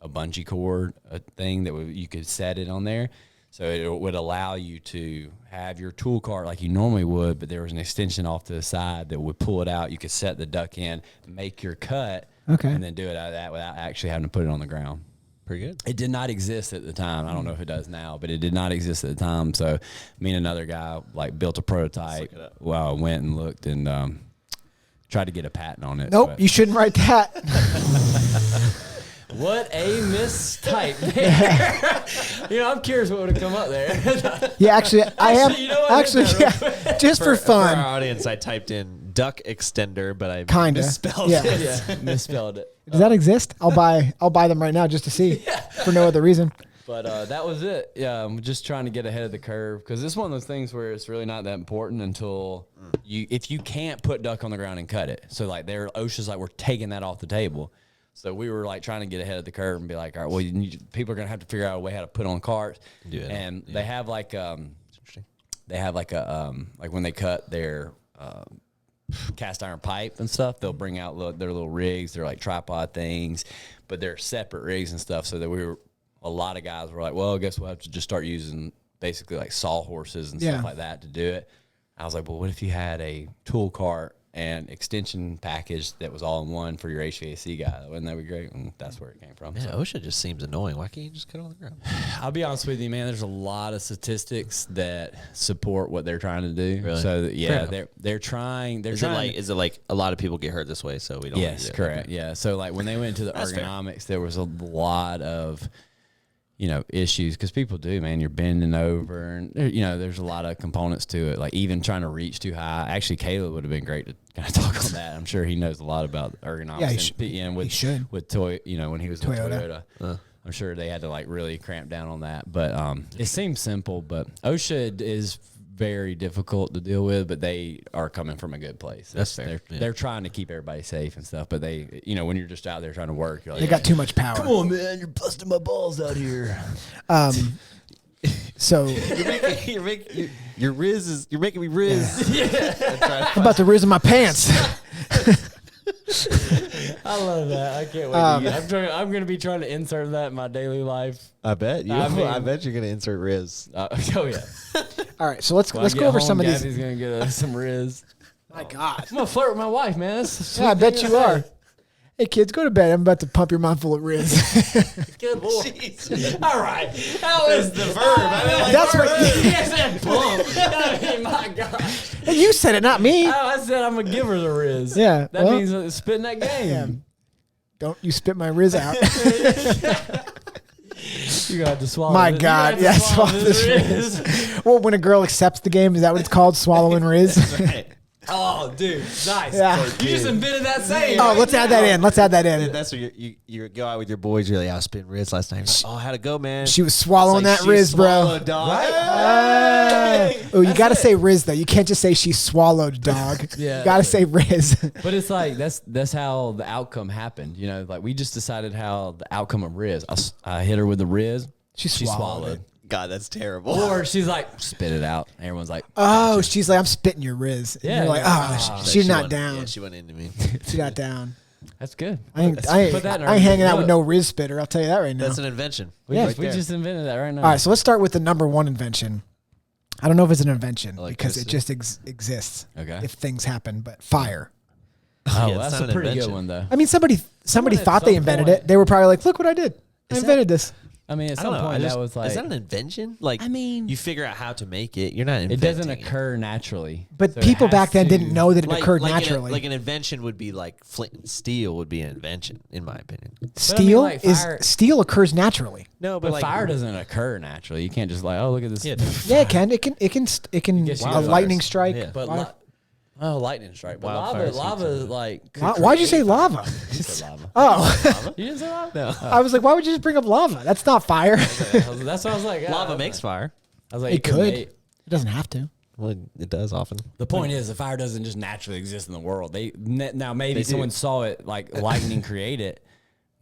Speaker 4: bungee cord, a thing that you could set it on there. So it would allow you to have your tool cart like you normally would, but there was an extension off to the side that would pull it out. You could set the duck in, make your cut, and then do it out of that without actually having to put it on the ground.
Speaker 3: Pretty good.
Speaker 4: It did not exist at the time. I don't know if it does now, but it did not exist at the time. So me and another guy like built a prototype. Well, went and looked and tried to get a patent on it.
Speaker 2: Nope, you shouldn't write that.
Speaker 4: What a mistype there. I'm curious what would have come up there.
Speaker 2: Yeah, actually, I am.
Speaker 4: You know what?
Speaker 2: Actually, just for fun.
Speaker 3: For our audience, I typed in duck extender, but I
Speaker 2: Kinda.
Speaker 3: misspelled
Speaker 2: Yeah.
Speaker 3: it.
Speaker 4: Yeah, misspelled it.
Speaker 2: Does that exist? I'll buy them right now just to see, for no other reason.
Speaker 4: But that was it. Yeah, I'm just trying to get ahead of the curve because it's one of those things where it's really not that important until if you can't put duck on the ground and cut it. So like OSHA's like, we're taking that off the table. So we were like trying to get ahead of the curve and be like, all right, well, people are gonna have to figure out a way how to put on carts.
Speaker 3: Do it.
Speaker 4: And they have like like when they cut their cast iron pipe and stuff, they'll bring out their little rigs. They're like tripod things, but they're separate rigs and stuff. So that a lot of guys were like, well, I guess we'll have to just start using basically like sawhorses and stuff like that to do it. I was like, well, what if you had a tool cart and extension package that was all in one for your HVAC guy? Wouldn't that be great? And that's where it came from.
Speaker 3: Yeah, OSHA just seems annoying. Why can't you just cut it on the ground?
Speaker 4: I'll be honest with you, man. There's a lot of statistics that support what they're trying to do.
Speaker 3: Really?
Speaker 4: So they're trying.
Speaker 3: Is it like a lot of people get hurt this way, so we don't?
Speaker 4: Yes, correct. Okay. Yeah. So like when they went into the ergonomics, there was a lot of issues because people do, man. You're bending over, and there's a lot of components to it. Like even trying to reach too high. Actually, Caleb would have been great to kind of talk on that. I'm sure he knows a lot about ergonomics.
Speaker 2: Yeah,
Speaker 4: he should. With when he was with Toyota. I'm sure they had to like really cramp down on that. But it seems simple, but OSHA is very difficult to deal with, but they are coming from a good place.
Speaker 3: That's fair.
Speaker 4: They're trying to keep everybody safe and stuff, but they, when you're just out there trying to work, you're like,
Speaker 2: they got too much power.
Speaker 4: Come on, man, you're busting my balls out here.
Speaker 2: So
Speaker 3: you're making me Rizz.
Speaker 2: Yeah. I'm about to Rizz in my pants.
Speaker 4: I love that. I can't wait. I'm going to be trying to insert that in my daily life.
Speaker 3: I bet you. I bet you're going to insert Rizz.
Speaker 4: Oh yeah.
Speaker 2: All right, so let's go over some of these.
Speaker 4: Gabby's going to get some Rizz.
Speaker 2: My God,
Speaker 4: I'm going to flirt with my wife, man.
Speaker 2: Yeah, I bet you are. Hey kids, go to bed. I'm about to pump your mouth full of Rizz.
Speaker 4: Good Lord. All right. That was the verb. I mean, like
Speaker 2: that's what
Speaker 4: you said. Pump. I mean, my gosh.
Speaker 2: Hey, you said it, not me.
Speaker 4: Oh, I said I'm gonna give her the Rizz.
Speaker 2: Yeah,
Speaker 4: that means spitting that game.
Speaker 2: Yeah. Don't you spit my Rizz out?
Speaker 4: You got to swallow.
Speaker 2: My God, yeah, swallow this Rizz. Well, when a girl accepts the game, is that what it's called? Swallowing Rizz.
Speaker 3: Right.
Speaker 4: Oh, dude, nice.
Speaker 2: Yeah.
Speaker 4: You just invented that saying.
Speaker 2: Oh, let's add that in. Let's add that in.
Speaker 3: That's where you go out with your boys. You're like, I was spitting Rizz last night. Like, oh, how'd it go, man?
Speaker 2: She was swallowing that Rizz, bro.
Speaker 3: Dog.
Speaker 2: Right? Oh, you got to say Rizz though. You can't just say she swallowed, dog.
Speaker 4: Yeah,
Speaker 2: you got to say Rizz.
Speaker 4: But it's like that's how the outcome happened. Like we just decided how the outcome of Rizz. I hit her with the Rizz. She swallowed.
Speaker 3: God, that's terrible.
Speaker 4: Or she's like, spit it out. Everyone's like,
Speaker 2: oh, she's like, I'm spitting your Rizz. And you're like, she's not down.
Speaker 3: Yeah, she went into me.
Speaker 2: She's not down.
Speaker 4: That's good.
Speaker 2: I ain't hanging out with no Rizz spitter. I'll tell you that right now.
Speaker 3: That's an invention.
Speaker 4: We just invented that right now.
Speaker 2: All right, so let's start with the number one invention. I don't know if it's an invention because it just exists.
Speaker 4: Okay.
Speaker 2: If things happen, but fire.
Speaker 4: Oh,
Speaker 3: Yeah,
Speaker 4: that's
Speaker 3: it's
Speaker 4: a
Speaker 3: not an
Speaker 4: pretty
Speaker 3: invention.
Speaker 4: good one though.
Speaker 2: I mean, somebody thought
Speaker 4: at
Speaker 2: they
Speaker 4: some
Speaker 2: invented
Speaker 4: point-
Speaker 2: it. They were probably like, look what I did. I invented this.
Speaker 4: I mean, at
Speaker 3: I
Speaker 4: some
Speaker 3: don't know.
Speaker 4: point that was like,
Speaker 3: is that an invention? Like,
Speaker 4: I mean,
Speaker 3: you figure out how to make it. You're not
Speaker 4: it
Speaker 3: inventing
Speaker 4: doesn't occur naturally.
Speaker 2: But
Speaker 4: So it
Speaker 2: people
Speaker 4: has
Speaker 2: back then
Speaker 4: to-
Speaker 2: didn't know that it occurred naturally.
Speaker 3: Like an invention would be like flint and steel would be an invention, in my opinion.
Speaker 2: Steel
Speaker 4: like fire-
Speaker 2: steel occurs naturally.
Speaker 3: No,
Speaker 4: But
Speaker 3: like
Speaker 4: fire doesn't occur naturally. You can't just like, oh, look at this.
Speaker 3: Yeah,
Speaker 2: Yeah, it can. It can.
Speaker 4: guess you
Speaker 2: A
Speaker 4: could.
Speaker 2: lightning strike.
Speaker 3: Yeah.
Speaker 4: But
Speaker 2: Fire.
Speaker 4: lightning strike. But
Speaker 3: Wildfire
Speaker 4: lava
Speaker 3: seems
Speaker 4: like. could
Speaker 2: Why'd you say
Speaker 4: create
Speaker 2: lava?
Speaker 4: fire. You said lava.
Speaker 2: Oh,
Speaker 4: You didn't say lava?
Speaker 3: No.
Speaker 2: I was like, why would you just bring up lava? That's not fire.
Speaker 4: That's what I was like.
Speaker 3: Lava makes fire.
Speaker 4: I was like,
Speaker 2: It could. It doesn't have to.
Speaker 3: Well, it does often.
Speaker 4: The point is, the fire doesn't just naturally exist in the world. Now maybe
Speaker 3: They do.
Speaker 4: someone saw it, like lightning create it.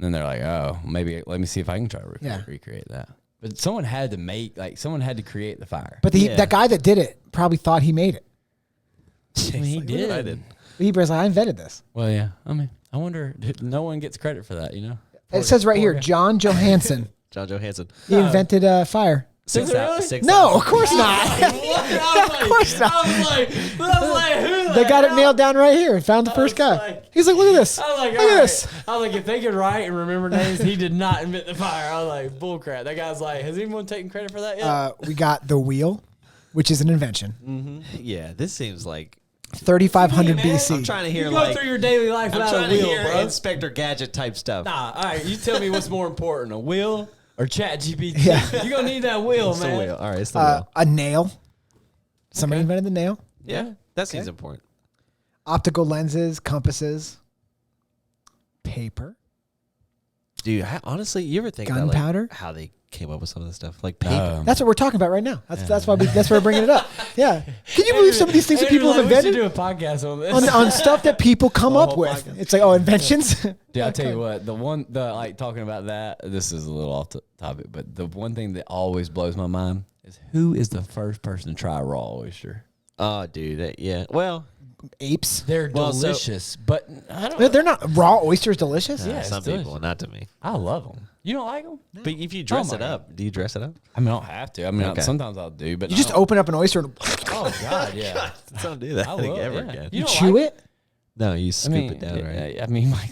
Speaker 4: And then they're like, oh, maybe let me see if I can try to
Speaker 2: Yeah.
Speaker 4: recreate that. But someone had to create the fire.
Speaker 2: But that guy that did it probably thought he made it.
Speaker 4: I mean, he did.
Speaker 2: He was like, I invented this.
Speaker 4: Well, yeah. I mean, I wonder, no one gets credit for that, you know?
Speaker 2: It says right here, John Johansson.
Speaker 3: John Johansson.
Speaker 2: He invented fire. No, of course not. Of course not.
Speaker 5: I was like, who
Speaker 2: They got it nailed down right here and found the first guy. He's like, look at this.
Speaker 5: I was like,
Speaker 2: look at this.
Speaker 5: I was like, if they could write and remember names, he did not invent the fire. I was like, bullcrap. That guy's like, has anyone taken credit for that yet?
Speaker 2: We got the wheel, which is an invention.
Speaker 3: Yeah, this seems like
Speaker 2: 3500
Speaker 5: man.
Speaker 2: BC.
Speaker 3: I'm trying to hear
Speaker 5: you go
Speaker 3: like
Speaker 5: through your daily life
Speaker 3: I'm
Speaker 5: without a
Speaker 3: trying to
Speaker 5: wheel,
Speaker 3: hear
Speaker 5: bro.
Speaker 3: Inspector Gadget type stuff.
Speaker 5: Nah, all right, you tell me what's more important, a wheel or ChatGPT?
Speaker 2: Yeah.
Speaker 5: You're going to need that wheel,
Speaker 3: It's the
Speaker 5: man.
Speaker 3: wheel. All right, it's the wheel.
Speaker 2: A nail. Somebody invented the nail.
Speaker 3: Yeah, that seems important.
Speaker 2: Optical lenses, compasses, paper.
Speaker 3: Dude, honestly, you ever think
Speaker 2: Gunpowder?
Speaker 3: about like how they came up with some of this stuff? Like paper.
Speaker 2: That's what we're talking about right now. That's why we're bringing it up. Yeah. Can you believe some of these things that people have
Speaker 5: We should
Speaker 2: invented
Speaker 5: do a podcast on this.
Speaker 2: on stuff that people come up
Speaker 5: whole
Speaker 2: with?
Speaker 5: podcast.
Speaker 2: It's like, oh, inventions.
Speaker 4: Dude, I'll tell you what, like talking about that, this is a little off topic, but the one thing that always blows my mind is who is the first person to try a raw oyster?
Speaker 3: Oh, dude, yeah. Well,
Speaker 2: Apes.
Speaker 5: They're
Speaker 3: Well, so-
Speaker 5: delicious, but I don't.
Speaker 2: They're not raw oysters delicious.
Speaker 5: Yeah,
Speaker 3: some
Speaker 5: it's
Speaker 3: people,
Speaker 5: delicious.
Speaker 3: not to me.
Speaker 4: I love them. You don't like them?
Speaker 3: But if you dress
Speaker 4: my
Speaker 3: it up, do you dress it up?
Speaker 4: I mean, I don't have to. I mean,
Speaker 3: Okay.
Speaker 4: sometimes I'll do, but
Speaker 2: You just open up an oyster and
Speaker 4: Oh God, yeah.
Speaker 3: Don't do that
Speaker 4: I love
Speaker 3: ever
Speaker 4: yeah.
Speaker 3: again.
Speaker 4: You don't
Speaker 2: chew
Speaker 4: like
Speaker 2: it.
Speaker 3: No, you scoop
Speaker 4: I mean,
Speaker 3: it down, right?
Speaker 4: I mean, like,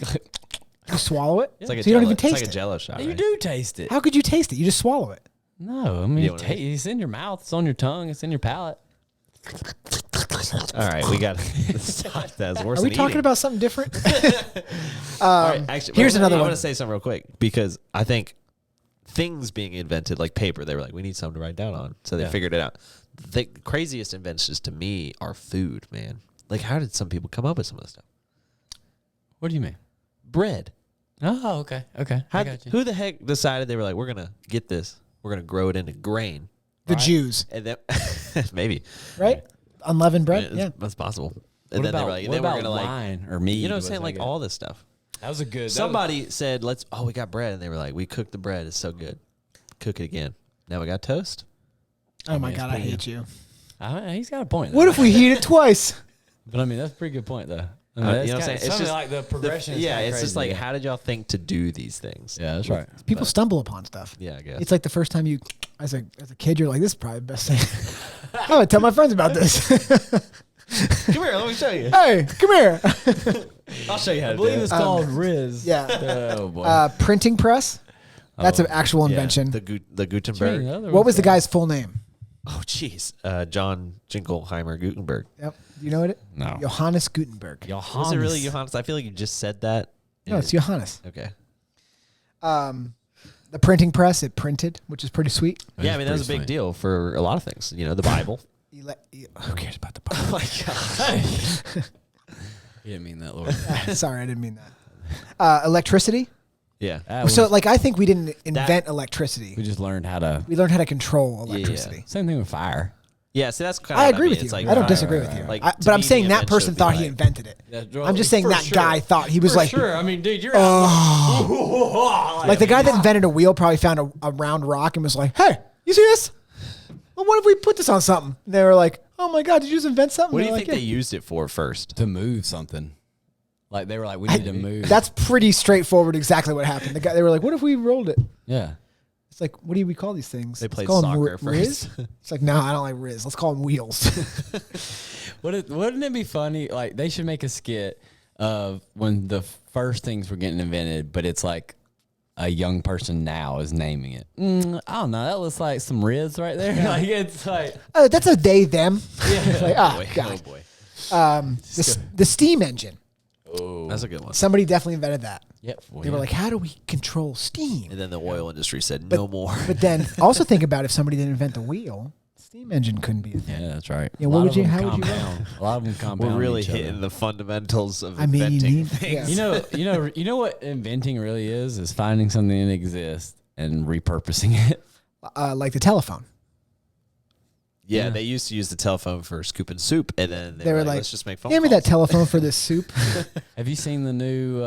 Speaker 2: You swallow it.
Speaker 3: It's like a
Speaker 2: so you don't
Speaker 3: Jell-O-
Speaker 2: even taste
Speaker 3: it's like
Speaker 2: it.
Speaker 3: a Jello shot.
Speaker 4: you
Speaker 3: right?
Speaker 4: do taste it.
Speaker 2: How could you taste it? You just swallow it.
Speaker 4: No, I mean,
Speaker 3: You don't wanna-
Speaker 4: it's in your mouth. It's on your tongue. It's in your palate.
Speaker 3: All right, we got stop. That's worse
Speaker 2: Are we
Speaker 3: than
Speaker 2: talking
Speaker 3: eating.
Speaker 2: about something different?
Speaker 3: All right, actually,
Speaker 2: here's another
Speaker 3: I
Speaker 2: one.
Speaker 3: want to say something real quick because I think things being invented like paper, they were like, we need something to write down on, so they figured it out. The craziest inventions to me are food, man. Like, how did some people come up with some of this stuff?
Speaker 4: What do you mean?
Speaker 3: Bread.
Speaker 4: Oh, okay, okay. I got you.
Speaker 3: Who the heck decided they were like, we're gonna get this, we're gonna grow it into grain,
Speaker 2: The Jews,
Speaker 3: and then maybe
Speaker 2: right? Unleavened bread. Yeah.
Speaker 3: that's possible.
Speaker 4: What
Speaker 3: And then
Speaker 4: about,
Speaker 3: they were like,
Speaker 4: what
Speaker 3: then we're
Speaker 4: about
Speaker 3: gonna like,
Speaker 4: wine or meat?
Speaker 3: you know what I'm
Speaker 4: was
Speaker 3: saying, like
Speaker 4: good.
Speaker 3: all this stuff.
Speaker 4: That was a good.
Speaker 3: Somebody said, we got bread. And they were like, we cooked the bread. It's so good. Cook it again. Now we got toast.
Speaker 2: Oh my
Speaker 4: mean, it's
Speaker 2: God, I
Speaker 4: pretty
Speaker 2: hate you.
Speaker 4: he's got a point.
Speaker 2: What if we heat it twice?
Speaker 4: But I mean, that's a pretty good point, though. I
Speaker 3: You
Speaker 4: mean,
Speaker 3: know
Speaker 4: that's
Speaker 3: what I'm saying?
Speaker 4: kinda-
Speaker 3: It's
Speaker 5: Something
Speaker 3: just
Speaker 5: like the progression. is
Speaker 3: yeah,
Speaker 5: kinda
Speaker 3: it's just
Speaker 5: crazy.
Speaker 3: like, how did y'all think to do these things?
Speaker 4: Yeah, that's right.
Speaker 2: People stumble upon stuff.
Speaker 3: Yeah, I guess.
Speaker 2: It's like the first time you, as a kid, you're like, this is probably the best thing. I'm gonna tell my friends about this.
Speaker 3: Come here, let me show you.
Speaker 2: Hey, come here.
Speaker 3: I'll show you how
Speaker 5: I
Speaker 3: to do
Speaker 5: believe
Speaker 3: it.
Speaker 5: it's called Rizz.
Speaker 2: Yeah.
Speaker 4: Oh boy.
Speaker 2: Printing press. That's an actual
Speaker 3: Yeah,
Speaker 2: invention.
Speaker 3: the Gutenberg.
Speaker 2: What was the guy's full name?
Speaker 3: Oh, jeez. John Jingleheimer Gutenberg.
Speaker 2: Yep. Do you know it?
Speaker 4: No.
Speaker 2: Johannes Gutenberg.
Speaker 3: Was it really Johannes? I feel like you just said that.
Speaker 2: No, it's Johannes.
Speaker 3: Okay.
Speaker 2: The printing press, it printed, which is pretty sweet.
Speaker 3: Yeah, I mean, that was a big deal for a lot of things. You know, the Bible.
Speaker 2: Who cares about the Bible?
Speaker 3: Oh, my God.
Speaker 4: You didn't mean that, Lord.
Speaker 2: Sorry, I didn't mean that. Electricity.
Speaker 3: Yeah.
Speaker 2: So, like, I think we didn't invent electricity.
Speaker 4: we just learned how to.
Speaker 2: We learned how to control electricity.
Speaker 4: Same thing with fire.
Speaker 3: Yeah, see, that's kind of
Speaker 2: I
Speaker 3: what
Speaker 2: agree
Speaker 3: mean.
Speaker 2: with
Speaker 3: It's
Speaker 2: you.
Speaker 3: like,
Speaker 2: I don't
Speaker 3: right,
Speaker 2: disagree
Speaker 3: right,
Speaker 2: with you.
Speaker 3: right. Like,
Speaker 2: But
Speaker 3: to
Speaker 2: I'm
Speaker 3: me,
Speaker 2: saying
Speaker 3: the
Speaker 2: that
Speaker 3: invention
Speaker 2: person
Speaker 3: would be
Speaker 2: thought he
Speaker 3: like-
Speaker 2: invented it. I'm just saying
Speaker 5: For
Speaker 2: that
Speaker 5: sure.
Speaker 2: guy thought he was
Speaker 5: For
Speaker 2: like,
Speaker 5: sure. I mean, dude, you're
Speaker 2: like the guy that invented a wheel probably found a round rock and was like, hey, you see this? Well, what if we put this on something? And they were like, oh my God, did you just invent something?
Speaker 3: What do
Speaker 2: They're
Speaker 3: you
Speaker 2: like,
Speaker 3: think they
Speaker 2: "Yeah."
Speaker 3: used it for first?
Speaker 4: To move something. Like they were like, we need to move.
Speaker 2: That's pretty straightforward. Exactly what happened. They were like, "What if we rolled it?"
Speaker 4: yeah.
Speaker 2: It's like, what do we call these things?
Speaker 3: They
Speaker 2: Let's
Speaker 3: played
Speaker 2: call them
Speaker 3: soccer
Speaker 2: Rizz?
Speaker 3: first.
Speaker 2: It's like, no, I don't like Rizz. Let's call them wheels.
Speaker 4: Wouldn't it be funny? Like they should make a skit of when the first things were getting invented, but it's like a young person now is naming it. I don't know. That looks like some Rizz right there.
Speaker 5: like, it's like,
Speaker 2: That's a they them. Like, oh
Speaker 3: Boy,
Speaker 2: God.
Speaker 3: oh boy.
Speaker 2: The steam engine.
Speaker 3: That's a good one.
Speaker 2: Somebody definitely invented that.
Speaker 4: Yep.
Speaker 2: They were like, how do we control steam?
Speaker 3: And then the oil industry said no more.
Speaker 2: But then also think about if somebody didn't invent the wheel, steam engine couldn't be a thing.
Speaker 4: Yeah, that's right.
Speaker 2: Yeah,
Speaker 4: A
Speaker 2: what
Speaker 4: lot
Speaker 2: would
Speaker 4: of
Speaker 2: you-
Speaker 4: them
Speaker 2: how would you
Speaker 4: compound. A lot of them compound.
Speaker 3: We're really
Speaker 4: each other.
Speaker 3: hitting the fundamentals of
Speaker 2: I mean, you
Speaker 3: inventing
Speaker 2: need
Speaker 3: things.
Speaker 2: yeah.
Speaker 4: You know what inventing really is finding something that exists and repurposing it.
Speaker 2: Like the telephone.
Speaker 3: Yeah, they used to use the telephone for scooping soup, and then they were like, let's just make phone
Speaker 2: hand me
Speaker 3: calls.
Speaker 2: that telephone for this soup.
Speaker 4: Have you seen the new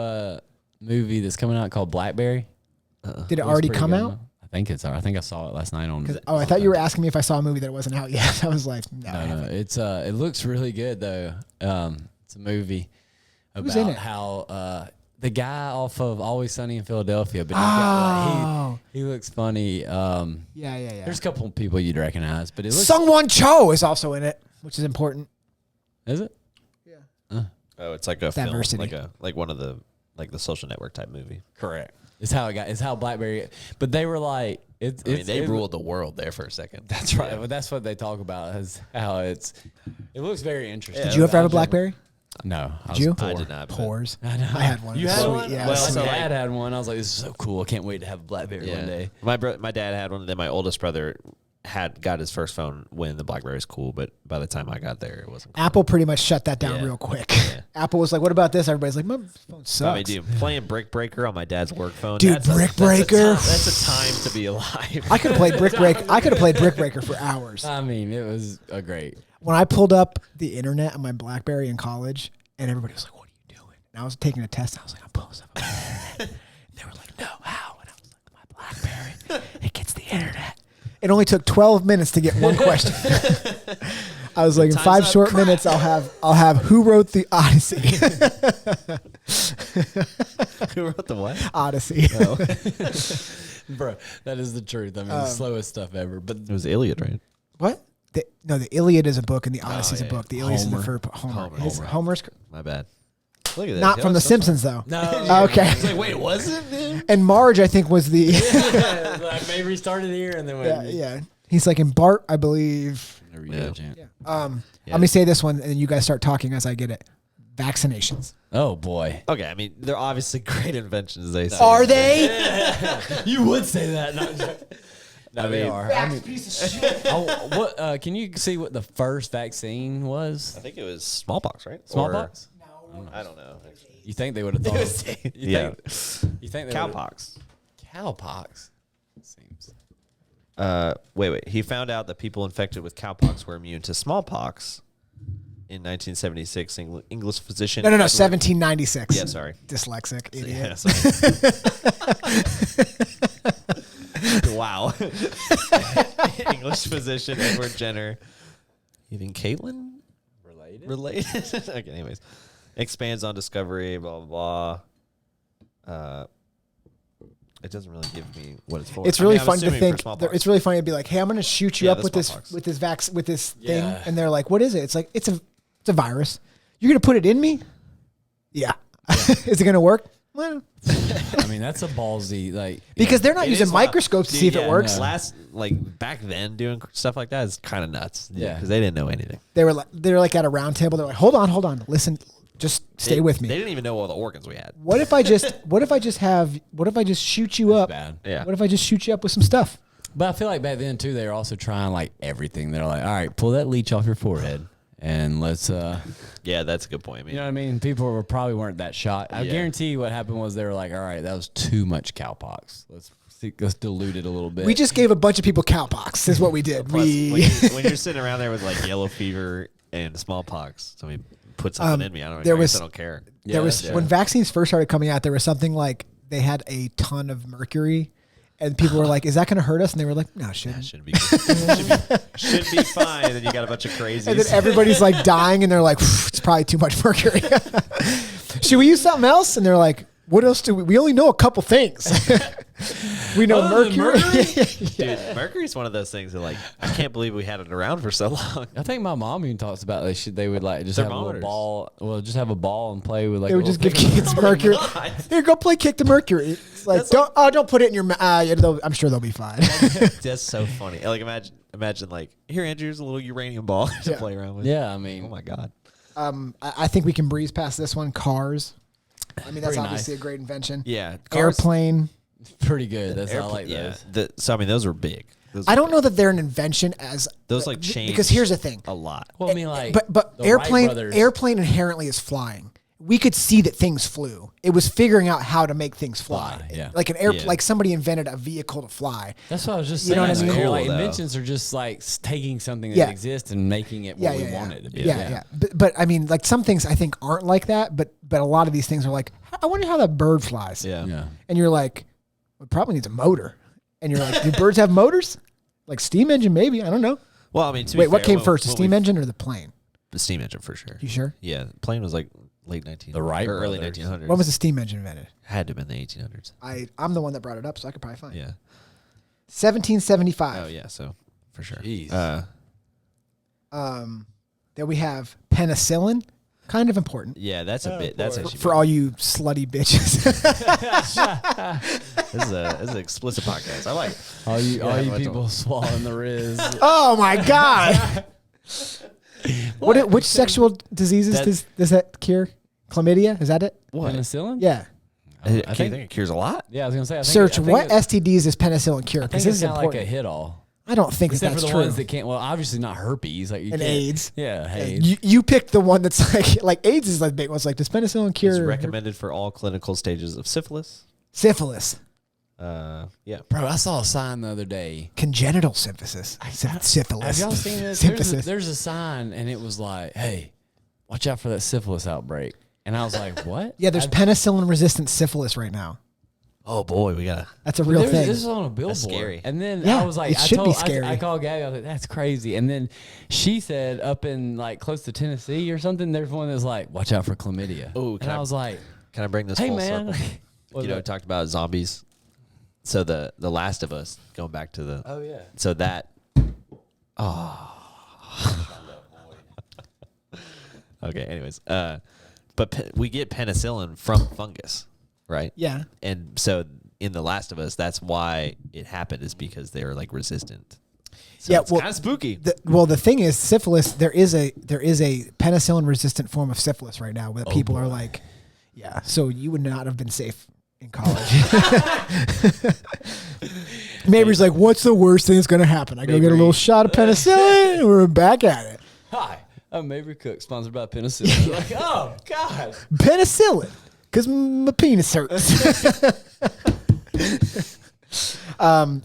Speaker 4: movie that's coming out called Blackberry.
Speaker 2: Did it
Speaker 4: Looks
Speaker 2: already
Speaker 4: pretty
Speaker 2: come
Speaker 4: good.
Speaker 2: out?
Speaker 4: I think it's. I think I saw it last night on.
Speaker 2: Oh, I thought you were asking me if I saw a movie that wasn't out yet. I was like, no. I
Speaker 4: No,
Speaker 2: haven't.
Speaker 4: it's it looks really good though. It's a movie
Speaker 2: Who's in
Speaker 4: about
Speaker 2: it?
Speaker 4: how the guy off of Always Sunny in Philadelphia, but
Speaker 2: Oh.
Speaker 4: he looks funny.
Speaker 2: Yeah.
Speaker 4: There's a couple of people you'd recognize, but it looks.
Speaker 2: Sung-Won Cho is also in it, which is important.
Speaker 4: Is it?
Speaker 3: Oh, it's like a
Speaker 2: Diversity.
Speaker 3: film, like one of the the Social Network type movie.
Speaker 4: Correct. It's how it got. It's how BlackBerry. But they were like,
Speaker 3: They ruled the world there for a second.
Speaker 4: That's right. But that's what they talk about is how it looks very interesting.
Speaker 2: Did you ever have a BlackBerry?
Speaker 4: No.
Speaker 2: Did you?
Speaker 3: I did not. but-
Speaker 2: Pores.
Speaker 4: I know.
Speaker 2: I had one.
Speaker 4: You
Speaker 2: It was
Speaker 4: had
Speaker 2: sweet.
Speaker 4: one?
Speaker 2: Yeah.
Speaker 3: Well,
Speaker 2: it was
Speaker 4: My
Speaker 3: so,
Speaker 2: sweet.
Speaker 4: dad had one. I was like, this is so cool. I can't wait to have a BlackBerry one day.
Speaker 3: My dad had one, and then my oldest brother got his first phone when the BlackBerry was cool, but by the time I got there, it wasn't cool.
Speaker 2: Apple pretty much shut that down
Speaker 3: Yeah.
Speaker 2: real quick.
Speaker 3: Yeah.
Speaker 2: Apple was like, "What about this?" Everybody's like, "My phone sucks."
Speaker 3: I mean, dude, playing Brick Breaker on my dad's work phone.
Speaker 2: Dude,
Speaker 3: that's a-
Speaker 2: Brick
Speaker 3: that's a
Speaker 2: Breaker.
Speaker 3: time- That's a time to be alive.
Speaker 2: I could have played Brick Breaker. I could have played Brick Breaker for hours.
Speaker 4: I mean, it was a great.
Speaker 2: When I pulled up the internet on my BlackBerry in college, and everybody was like, "What are you doing?" And I was taking a test. And I was like, "I'm pulling stuff up on the internet." And they were like, "No, how?" And I was like, "My BlackBerry, it gets the internet." It only took 12 minutes to get one question. I was like, in
Speaker 3: Time's
Speaker 2: 5
Speaker 3: up.
Speaker 2: short minutes, I'll have who wrote the Odyssey.
Speaker 3: Who wrote the what?
Speaker 2: Odyssey.
Speaker 4: Bro, that is the truth. I mean, the slowest stuff ever. But
Speaker 3: It was Iliad, right?
Speaker 2: What? The Iliad is a book and the Odyssey is a
Speaker 3: yeah.
Speaker 2: book. The Iliad is the
Speaker 4: Homer.
Speaker 2: first Homer.
Speaker 3: Homer.
Speaker 2: Homer's
Speaker 3: My bad. Look at that.
Speaker 2: not from The Simpsons though.
Speaker 4: no.
Speaker 2: Okay.
Speaker 3: Like, wait, was it? Man?
Speaker 2: And Marge, I think, was the
Speaker 4: like maybe started here and then went.
Speaker 2: yeah. He's like in Bart, I believe.
Speaker 4: Whenever you get a chance.
Speaker 2: Let me say this one, and then you guys start talking as I get it. Vaccinations.
Speaker 4: Oh boy.
Speaker 3: Okay, I mean, they're obviously great inventions, they say.
Speaker 2: Are they?
Speaker 4: You would say that. No, they are. I mean,
Speaker 2: piece of shit.
Speaker 4: what? Can you see what the first vaccine was?
Speaker 3: I think it was smallpox, right?
Speaker 4: Smallpox?
Speaker 3: Or, I don't know.
Speaker 4: You think they would have thought?
Speaker 3: Yeah.
Speaker 4: You think they
Speaker 3: Cowpox.
Speaker 4: Cowpox. Seems.
Speaker 3: Wait. He found out that people infected with cowpox were immune to smallpox in 1976. English physician.
Speaker 2: No,
Speaker 3: Edward-
Speaker 2: 1796.
Speaker 3: Yeah, sorry.
Speaker 2: Dyslexic idiot.
Speaker 3: Yeah, sorry. Wow. English physician Edward Jenner. Even Caitlin? Related? Okay, anyways. Expands on discovery, blah, blah, blah. It doesn't really give me what it's for.
Speaker 2: It's really
Speaker 3: I'm
Speaker 2: fun to
Speaker 3: assuming
Speaker 2: think.
Speaker 3: for smallpox.
Speaker 2: It's really funny to be like, "Hey, I'm going to shoot you
Speaker 3: Yeah,
Speaker 2: up
Speaker 3: the
Speaker 2: with this
Speaker 3: smallpox.
Speaker 2: with this thing,"
Speaker 4: Yeah.
Speaker 2: and they're like, "What is it?" It's like it's a virus. You're going to put it in me? Yeah. Is it going to work? Well,
Speaker 4: I mean, that's a ballsy
Speaker 2: because they're not
Speaker 3: It
Speaker 2: using
Speaker 3: is wild.
Speaker 2: microscopes to
Speaker 3: Dude,
Speaker 2: see if
Speaker 3: yeah,
Speaker 2: it works.
Speaker 4: no.
Speaker 3: Back then, doing stuff like that is kind of nuts.
Speaker 4: Yeah.
Speaker 3: Because they didn't know anything.
Speaker 2: They were like at a round table. They're like, "Hold on, listen, just stay with me."
Speaker 3: They didn't even know all the organs we had.
Speaker 2: What if I just shoot you up?
Speaker 4: bad.
Speaker 3: Yeah.
Speaker 2: What if I just shoot you up with some stuff?
Speaker 4: But I feel like back then too, they were also trying like everything. They're like, all right, pull that leech off your forehead, and let's.
Speaker 3: Yeah, that's a good point. I mean,
Speaker 4: You know what I mean? People probably weren't that shocked. I
Speaker 3: Yeah.
Speaker 4: guarantee you what happened was they were like, all right, that was too much cowpox. Let's dilute it a little bit.
Speaker 2: We just gave a bunch of people cowpox. Is what we did.
Speaker 3: plus, when you're sitting around there with like yellow fever and smallpox, somebody put something in me. I don't care.
Speaker 2: There was
Speaker 4: that's
Speaker 2: when vaccines first started coming out, there was something like they had a ton of mercury, and people were like, "Is that going to hurt us?" And they were like, "No, it shouldn't."
Speaker 3: Should be should be fine. And then you got a bunch of crazies.
Speaker 2: And then everybody's like dying, and they're like, "It's probably too much mercury. Should we use something else?" And they're like, "What else do we only know a couple things. We know
Speaker 4: Other than
Speaker 2: mercury."
Speaker 3: Dude, mercury's one of those things that like I can't believe we had it around for so long.
Speaker 4: I think my mom even talks about they would like just have a little
Speaker 3: Thermometers.
Speaker 4: ball. Well, just have a ball and play with like.
Speaker 2: They
Speaker 4: a
Speaker 2: would
Speaker 4: little
Speaker 2: just give
Speaker 4: thing.
Speaker 2: kids mercury. Here, go play kick the mercury. It's like, don't put it in your mouth. I'm sure they'll be fine.
Speaker 3: That's so funny. Like imagine like here, Andrew, here's a little uranium ball to
Speaker 2: Yeah.
Speaker 3: play around with.
Speaker 4: Yeah, I mean,
Speaker 3: Oh my god.
Speaker 2: I think we can breeze past this one. Cars. I mean, that's
Speaker 4: Pretty
Speaker 2: obviously
Speaker 4: nice.
Speaker 2: a great invention.
Speaker 3: Yeah. Cars-
Speaker 2: Airplane.
Speaker 4: pretty good. That's I like
Speaker 3: yeah.
Speaker 4: those.
Speaker 3: So I mean, those were big. Those
Speaker 2: I
Speaker 3: were
Speaker 2: don't
Speaker 3: big.
Speaker 2: know that they're an invention as
Speaker 3: Those like changed
Speaker 2: because here's the thing.
Speaker 3: a lot.
Speaker 4: Well, I mean, like,
Speaker 2: But
Speaker 4: the Wright brothers-
Speaker 2: airplane inherently is flying. We could see that things flew. It was figuring out how to make things fly.
Speaker 4: Fly, yeah.
Speaker 2: Like like somebody invented a vehicle to fly.
Speaker 4: That's what I was just
Speaker 2: You
Speaker 4: saying.
Speaker 2: know what I mean?
Speaker 4: Cool,
Speaker 3: Cool,
Speaker 4: like
Speaker 3: though.
Speaker 4: inventions are just like taking something that
Speaker 2: Yeah.
Speaker 4: exists and making it what we want it to be.
Speaker 2: Yeah. But I mean, like some things I think aren't like that. But but a lot of these things are like, I wonder how that bird flies.
Speaker 3: Yeah.
Speaker 2: And you're like, it probably needs a motor. And you're like, do birds have motors? Like steam engine, maybe. I don't know.
Speaker 3: Well, I mean, to
Speaker 2: Wait,
Speaker 3: be
Speaker 2: what
Speaker 3: fair,
Speaker 2: came first, the steam engine or the plane?
Speaker 3: The steam engine for sure.
Speaker 2: You sure?
Speaker 3: Yeah, the plane was like late 1900s.
Speaker 4: The Wright
Speaker 3: or early
Speaker 4: brothers.
Speaker 3: 1900s.
Speaker 2: When was the steam engine invented?
Speaker 3: Had to have been the 1800s.
Speaker 2: I'm the one that brought it up, so I could probably find it.
Speaker 3: Yeah.
Speaker 2: 1775.
Speaker 3: Oh yeah, so for sure.
Speaker 4: Jeez.
Speaker 2: Then we have penicillin, kind of important.
Speaker 3: Yeah, that's a bit. That's actually
Speaker 2: For all you slutty bitches.
Speaker 3: This is an explicit podcast. I like it.
Speaker 5: All you
Speaker 3: much
Speaker 5: people swallowing the Rizz.
Speaker 2: Oh my God. Which sexual diseases does that cure? Chlamydia? Is that it?
Speaker 5: Penicillin?
Speaker 2: Yeah.
Speaker 3: I think it cures a lot.
Speaker 5: Yeah, I was gonna say.
Speaker 2: Search what STDs does penicillin cure?
Speaker 5: I
Speaker 2: Because
Speaker 5: think
Speaker 2: this
Speaker 5: it's
Speaker 2: is
Speaker 5: kind of like
Speaker 2: important.
Speaker 5: a hit all.
Speaker 2: I don't think
Speaker 5: Except
Speaker 2: that's
Speaker 5: for the
Speaker 2: true.
Speaker 5: ones that can't. Well, obviously not herpes. Like you
Speaker 2: And
Speaker 5: can't-
Speaker 2: AIDS.
Speaker 5: Yeah, AIDS.
Speaker 2: You picked the one that's like AIDS is like big ones. Like does penicillin
Speaker 3: It's
Speaker 2: cure
Speaker 3: recommended for all clinical stages of syphilis.
Speaker 2: syphilis?
Speaker 3: Yeah.
Speaker 4: Bro, I saw a sign the other day.
Speaker 2: Congenital syphilis. Syphilis.
Speaker 5: Have y'all seen this?
Speaker 2: Symphysis.
Speaker 5: There's a sign, and it was like, "Hey, watch out for that syphilis outbreak." And I was like, "What?"
Speaker 2: Yeah, there's penicillin resistant syphilis right now.
Speaker 3: Oh boy, we gotta.
Speaker 2: That's a real thing.
Speaker 5: This is on a billboard.
Speaker 3: scary.
Speaker 5: And then
Speaker 2: Yeah,
Speaker 5: I was like,
Speaker 2: it should be
Speaker 5: I
Speaker 2: scary.
Speaker 5: called Gabby. I was like, "That's crazy." And then she said, up in like close to Tennessee or something, there's one that's like, "Watch out for chlamydia."
Speaker 3: Oh,
Speaker 5: and I was like,
Speaker 3: Can I bring this
Speaker 5: "Hey
Speaker 3: full
Speaker 5: man."
Speaker 3: circle?
Speaker 5: What's
Speaker 3: You know, we
Speaker 5: that?
Speaker 3: talked about zombies. So the Last of Us, going back to the.
Speaker 5: Oh yeah.
Speaker 3: So that. Okay. Anyways, but we get penicillin from fungus, right?
Speaker 2: Yeah.
Speaker 3: And so in The Last of Us, that's why it happened, is because they were like resistant. So
Speaker 2: Yeah,
Speaker 3: it's
Speaker 2: well,
Speaker 3: kind of spooky.
Speaker 2: The thing is, syphilis. There is a penicillin resistant form of syphilis right now, where people are like, yeah. So you would not have been safe in college. Mabry's like, what's the worst thing that's going to happen? I go get a little shot of penicillin, and we're back at it.
Speaker 5: Hi, I'm Mabry Cook, sponsored by Penicillin. Like, oh God.
Speaker 2: Penicillin, because my penis hurts.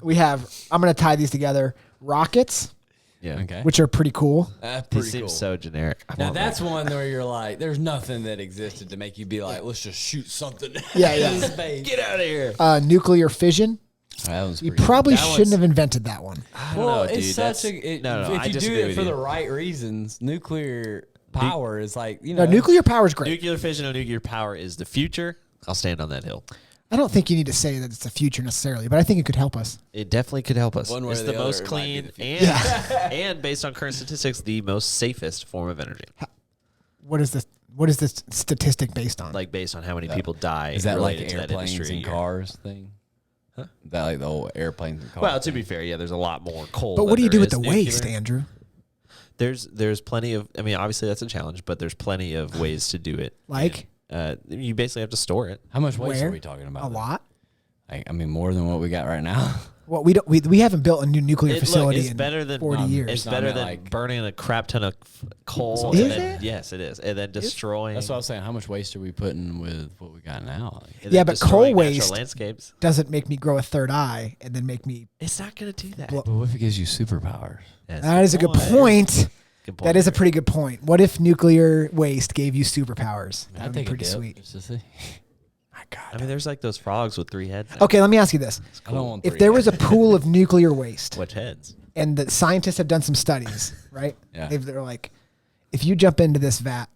Speaker 2: We have. I'm going to tie these together. Rockets,
Speaker 3: Yeah.
Speaker 5: Okay.
Speaker 2: which are pretty cool.
Speaker 5: That's
Speaker 3: It
Speaker 5: pretty
Speaker 3: seems
Speaker 5: cool.
Speaker 3: so generic. I
Speaker 5: Now
Speaker 3: want
Speaker 5: that's one where you're like, there's nothing that existed to make you be like, let's just shoot something.
Speaker 2: Yeah,
Speaker 5: in
Speaker 2: yeah.
Speaker 5: space.
Speaker 3: Get out of here.
Speaker 2: Nuclear fission.
Speaker 4: That was
Speaker 2: You
Speaker 4: pretty
Speaker 2: probably
Speaker 3: That
Speaker 2: shouldn't
Speaker 3: one's-
Speaker 2: have invented that one.
Speaker 3: I don't
Speaker 5: Well,
Speaker 3: know,
Speaker 5: it's
Speaker 3: dude.
Speaker 5: such
Speaker 3: That's-
Speaker 5: a.
Speaker 3: no,
Speaker 5: if
Speaker 3: I
Speaker 5: you do
Speaker 3: disagree
Speaker 5: it
Speaker 3: with
Speaker 5: for
Speaker 3: you.
Speaker 5: the right reasons, nuclear power is like, you know.
Speaker 2: No, nuclear power is great.
Speaker 3: Nuclear fission and nuclear power is the future. I'll stand on that hill.
Speaker 2: I don't think you need to say that it's the future necessarily, but I think it could help us.
Speaker 3: It definitely could help us.
Speaker 5: One way
Speaker 3: It's
Speaker 5: or
Speaker 3: the
Speaker 5: the
Speaker 3: most
Speaker 5: other, it might be
Speaker 3: clean
Speaker 5: the
Speaker 3: and and based on current statistics, the most safest form of energy.
Speaker 2: What is this statistic based on?
Speaker 3: Like based on how many people die
Speaker 4: Is that like
Speaker 3: related to that
Speaker 4: airplanes
Speaker 3: industry.
Speaker 4: and
Speaker 3: a year.
Speaker 4: cars thing? Huh? Is that like the old airplanes and cars?
Speaker 3: Well, to be fair, yeah, there's a lot more coal.
Speaker 2: but
Speaker 3: than
Speaker 2: what do you
Speaker 3: there
Speaker 2: do with
Speaker 3: is
Speaker 2: the
Speaker 3: nuclear.
Speaker 2: waste, Andrew?
Speaker 3: There's plenty of. I mean, obviously that's a challenge, but there's plenty of ways to do it.
Speaker 2: Like
Speaker 3: You basically have to store it.
Speaker 4: How much waste
Speaker 2: where?
Speaker 4: are we talking about?
Speaker 2: A
Speaker 4: then?
Speaker 2: lot.
Speaker 4: I mean, more than what we got right now.
Speaker 2: Well, we haven't built a new nuclear
Speaker 3: Look,
Speaker 2: facility
Speaker 3: it's
Speaker 2: in
Speaker 3: better than
Speaker 2: 40 years.
Speaker 3: It's
Speaker 4: No, I
Speaker 3: better
Speaker 4: meant
Speaker 3: than
Speaker 4: like-
Speaker 3: burning a crap ton of coal.
Speaker 2: Is
Speaker 3: and then,
Speaker 2: it?
Speaker 3: Yes, it is, and then destroying.
Speaker 4: That's what I was saying. How much waste are we putting with what we got now? Like,
Speaker 3: and
Speaker 2: Yeah,
Speaker 3: then
Speaker 2: but
Speaker 3: destroying
Speaker 2: coal
Speaker 3: natural
Speaker 2: waste-
Speaker 3: landscapes.
Speaker 2: Doesn't make me grow a third eye and then make me.
Speaker 3: It's not gonna do that.
Speaker 2: Blo-
Speaker 4: but what if it gives you superpowers?
Speaker 3: That's
Speaker 2: That is a good point.
Speaker 3: Good point.
Speaker 2: That is a pretty good point. What if nuclear waste gave you superpowers? That
Speaker 4: I'd
Speaker 2: would be
Speaker 4: take a
Speaker 2: pretty
Speaker 4: dip
Speaker 2: sweet.
Speaker 4: just to see.
Speaker 2: My God.
Speaker 3: I mean, there's like those frogs with 3 heads. now.
Speaker 2: Okay, let me ask you this:
Speaker 4: I don't want.
Speaker 2: if
Speaker 4: three
Speaker 2: there was a
Speaker 4: heads.
Speaker 2: pool of nuclear waste,
Speaker 3: Which heads?
Speaker 2: and the scientists have done some studies, right?
Speaker 4: Yeah.
Speaker 2: They're like, if you jump into this vat,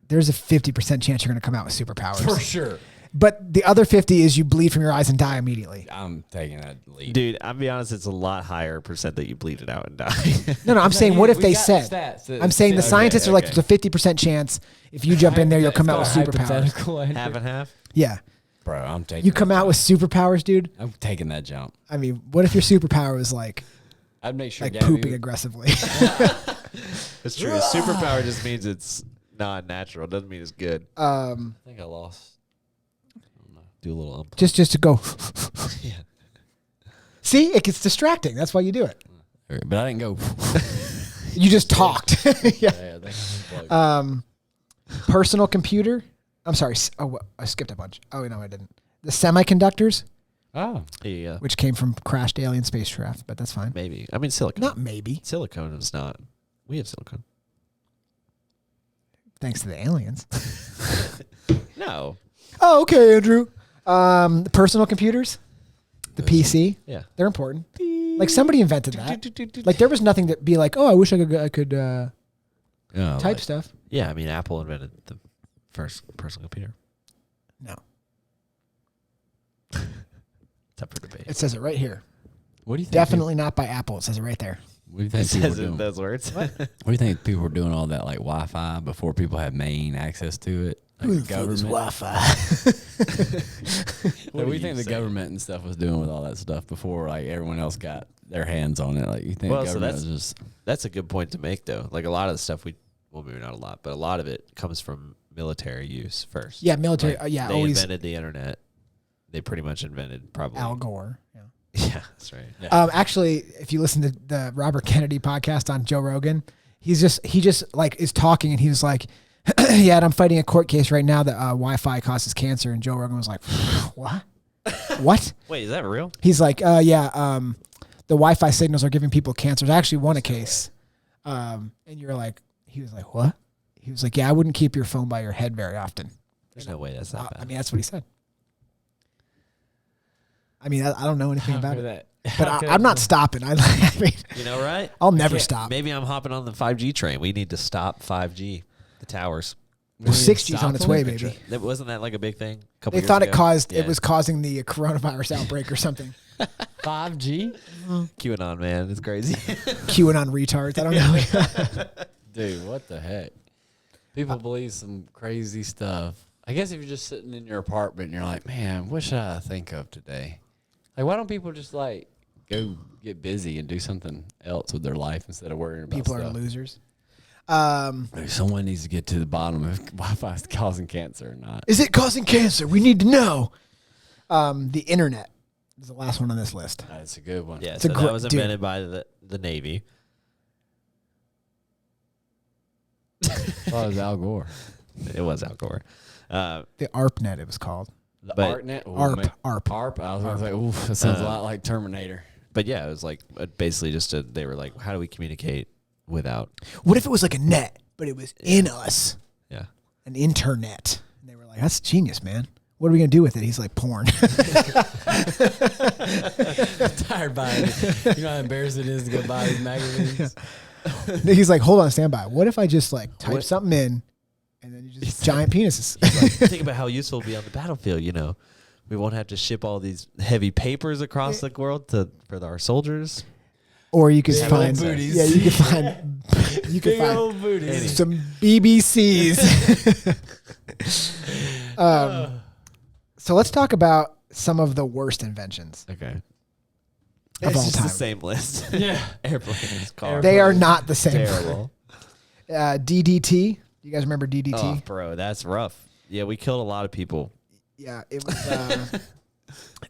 Speaker 2: there's a 50% chance you're going to come out with superpowers.
Speaker 4: for sure,
Speaker 2: But the other 50 is you bleed from your eyes and die immediately.
Speaker 4: I'm taking that lead.
Speaker 3: Dude, I'll be honest, it's a lot higher percent that you bleed it out and die.
Speaker 2: No, I'm saying, what if they said? I'm saying the
Speaker 3: Okay,
Speaker 2: scientists are like,
Speaker 3: okay.
Speaker 2: there's a 50% chance if you jump in there, you'll come out with superpowers.
Speaker 3: Half and half.
Speaker 2: Yeah.
Speaker 4: Bro, I'm taking.
Speaker 2: You come out with superpowers, dude.
Speaker 4: I'm taking that jump.
Speaker 2: I mean, what if your superpower is like
Speaker 4: I'd make sure.
Speaker 2: pooping aggressively?
Speaker 3: It's true. Superpower just means it's not natural. Doesn't mean it's good.
Speaker 4: I think I lost.
Speaker 3: Do a little ump.
Speaker 2: just to go.
Speaker 3: Yeah.
Speaker 2: See, it gets distracting. That's why you do it.
Speaker 4: But I didn't go.
Speaker 2: You just talked. Yeah.
Speaker 4: Yeah, that's
Speaker 2: Personal computer. I'm sorry. I skipped a bunch. Oh, no, I didn't. The semiconductors,
Speaker 4: oh,
Speaker 3: Yeah.
Speaker 2: which came from crashed alien spacecraft, but that's fine.
Speaker 3: Maybe. I mean, silicone.
Speaker 2: Not maybe.
Speaker 3: Silicone is not. We have silicone.
Speaker 2: Thanks to the aliens.
Speaker 3: No.
Speaker 2: Oh, okay, Andrew. The personal computers, the PC,
Speaker 3: Yeah.
Speaker 2: they're important. Like somebody invented that. Like there was nothing to be like, oh, I wish I could type stuff.
Speaker 3: Yeah, I mean, Apple invented the first personal computer.
Speaker 2: No,
Speaker 3: It's up for debate.
Speaker 2: it says it right here.
Speaker 4: What do you think?
Speaker 2: Definitely not by Apple. It says it right there.
Speaker 4: What do you
Speaker 3: It
Speaker 4: think people
Speaker 3: says
Speaker 4: were
Speaker 3: it in
Speaker 4: doing?
Speaker 3: those words.
Speaker 4: What do you think people were doing all that like Wi-Fi before people had main access to it? Like the government.
Speaker 2: Wi-Fi.
Speaker 4: What do you think the government and stuff was doing with all that stuff before like everyone else got their hands on it? Like you think
Speaker 3: Well,
Speaker 4: the
Speaker 3: so
Speaker 4: government was just
Speaker 3: That's a good point to make, though. Like a lot of the stuff well, maybe not a lot, but a lot of it comes from military use first.
Speaker 2: Yeah, military.
Speaker 3: Like,
Speaker 2: Yeah,
Speaker 3: they
Speaker 2: always
Speaker 3: invented the internet. They pretty much invented probably.
Speaker 2: Al Gore. Yeah.
Speaker 3: Yeah, that's right.
Speaker 2: Actually, if you listen to the Robert Kennedy podcast on Joe Rogan, he just like is talking and he was like, yeah, and I'm fighting a court case right now that Wi-Fi causes cancer. And Joe Rogan was like, what? What?
Speaker 3: Wait, is that real?
Speaker 2: He's like, the Wi-Fi signals are giving people cancer. I actually won a case. And you're like, he was like, what? He was like, yeah, I wouldn't keep your phone by your head very often.
Speaker 3: There's no way that's that bad.
Speaker 2: I mean, that's what he said. I mean, I don't know anything about it, but I'm not stopping. I mean,
Speaker 3: You know, right?
Speaker 2: I'll never stop.
Speaker 3: Maybe I'm hopping on the 5G train. We need to stop 5G, the towers.
Speaker 2: Well, 6G's on its way, baby.
Speaker 3: Wasn't that like a big thing? A couple
Speaker 2: They
Speaker 3: years
Speaker 2: thought
Speaker 3: ago?
Speaker 2: it was causing the coronavirus outbreak or something.
Speaker 5: 5G?
Speaker 3: QAnon, man. It's crazy.
Speaker 2: QAnon retards. I don't know.
Speaker 4: dude, what the heck? People believe some crazy stuff. I guess if you're just sitting in your apartment and you're like, man, what should I think of today? Like, why don't people just like go get busy and do something else with their life instead of worrying about
Speaker 2: People
Speaker 4: stuff?
Speaker 2: are losers.
Speaker 4: Maybe someone needs to get to the bottom of Wi-Fi is causing cancer or not.
Speaker 2: Is it causing cancer? We need to know. The internet is the last one on this list.
Speaker 4: That's a good one.
Speaker 3: Yeah,
Speaker 2: It's
Speaker 3: so
Speaker 2: a
Speaker 3: that
Speaker 2: gr-
Speaker 3: was
Speaker 2: dude.
Speaker 3: invented by the Navy.
Speaker 4: Oh, it was Al Gore.
Speaker 3: It was Al Gore.
Speaker 2: The ARPANET it was called.
Speaker 4: The
Speaker 3: But-
Speaker 4: ARPANET? Ooh,
Speaker 2: ARP.
Speaker 4: man.
Speaker 2: ARP.
Speaker 4: ARP. I was like, oof, that sounds a lot like Terminator.
Speaker 3: But yeah, it was like basically they were like, how do we communicate without?
Speaker 2: What if it was like a net, but it was in us?
Speaker 3: Yeah.
Speaker 2: An internet. And they were like, that's genius, man. What are we going to do with it? He's like, porn.
Speaker 5: Tired buying it. You know how embarrassing it is to go buy these magazines?
Speaker 2: He's like, hold on, stand by. What if I just like type
Speaker 3: What-
Speaker 2: something in and then you just giant penises?
Speaker 3: Like, think about how useful it'll be on the battlefield. You know, we won't have to ship all these heavy papers across the world for our soldiers.
Speaker 2: Or you could
Speaker 5: Big
Speaker 2: find,
Speaker 5: old booties.
Speaker 2: yeah, you could
Speaker 5: Big
Speaker 2: find
Speaker 5: old booties.
Speaker 2: some BBCs. So let's talk about some of the worst inventions.
Speaker 3: Okay.
Speaker 2: Of
Speaker 3: It's
Speaker 2: all
Speaker 3: just
Speaker 2: time.
Speaker 3: the same list.
Speaker 5: Yeah.
Speaker 3: Airplanes, cars.
Speaker 2: They are not the same.
Speaker 3: terrible.
Speaker 2: DDT. You guys remember DDT?
Speaker 3: Oh, bro, that's rough. Yeah, we killed a lot of people.
Speaker 2: Yeah, it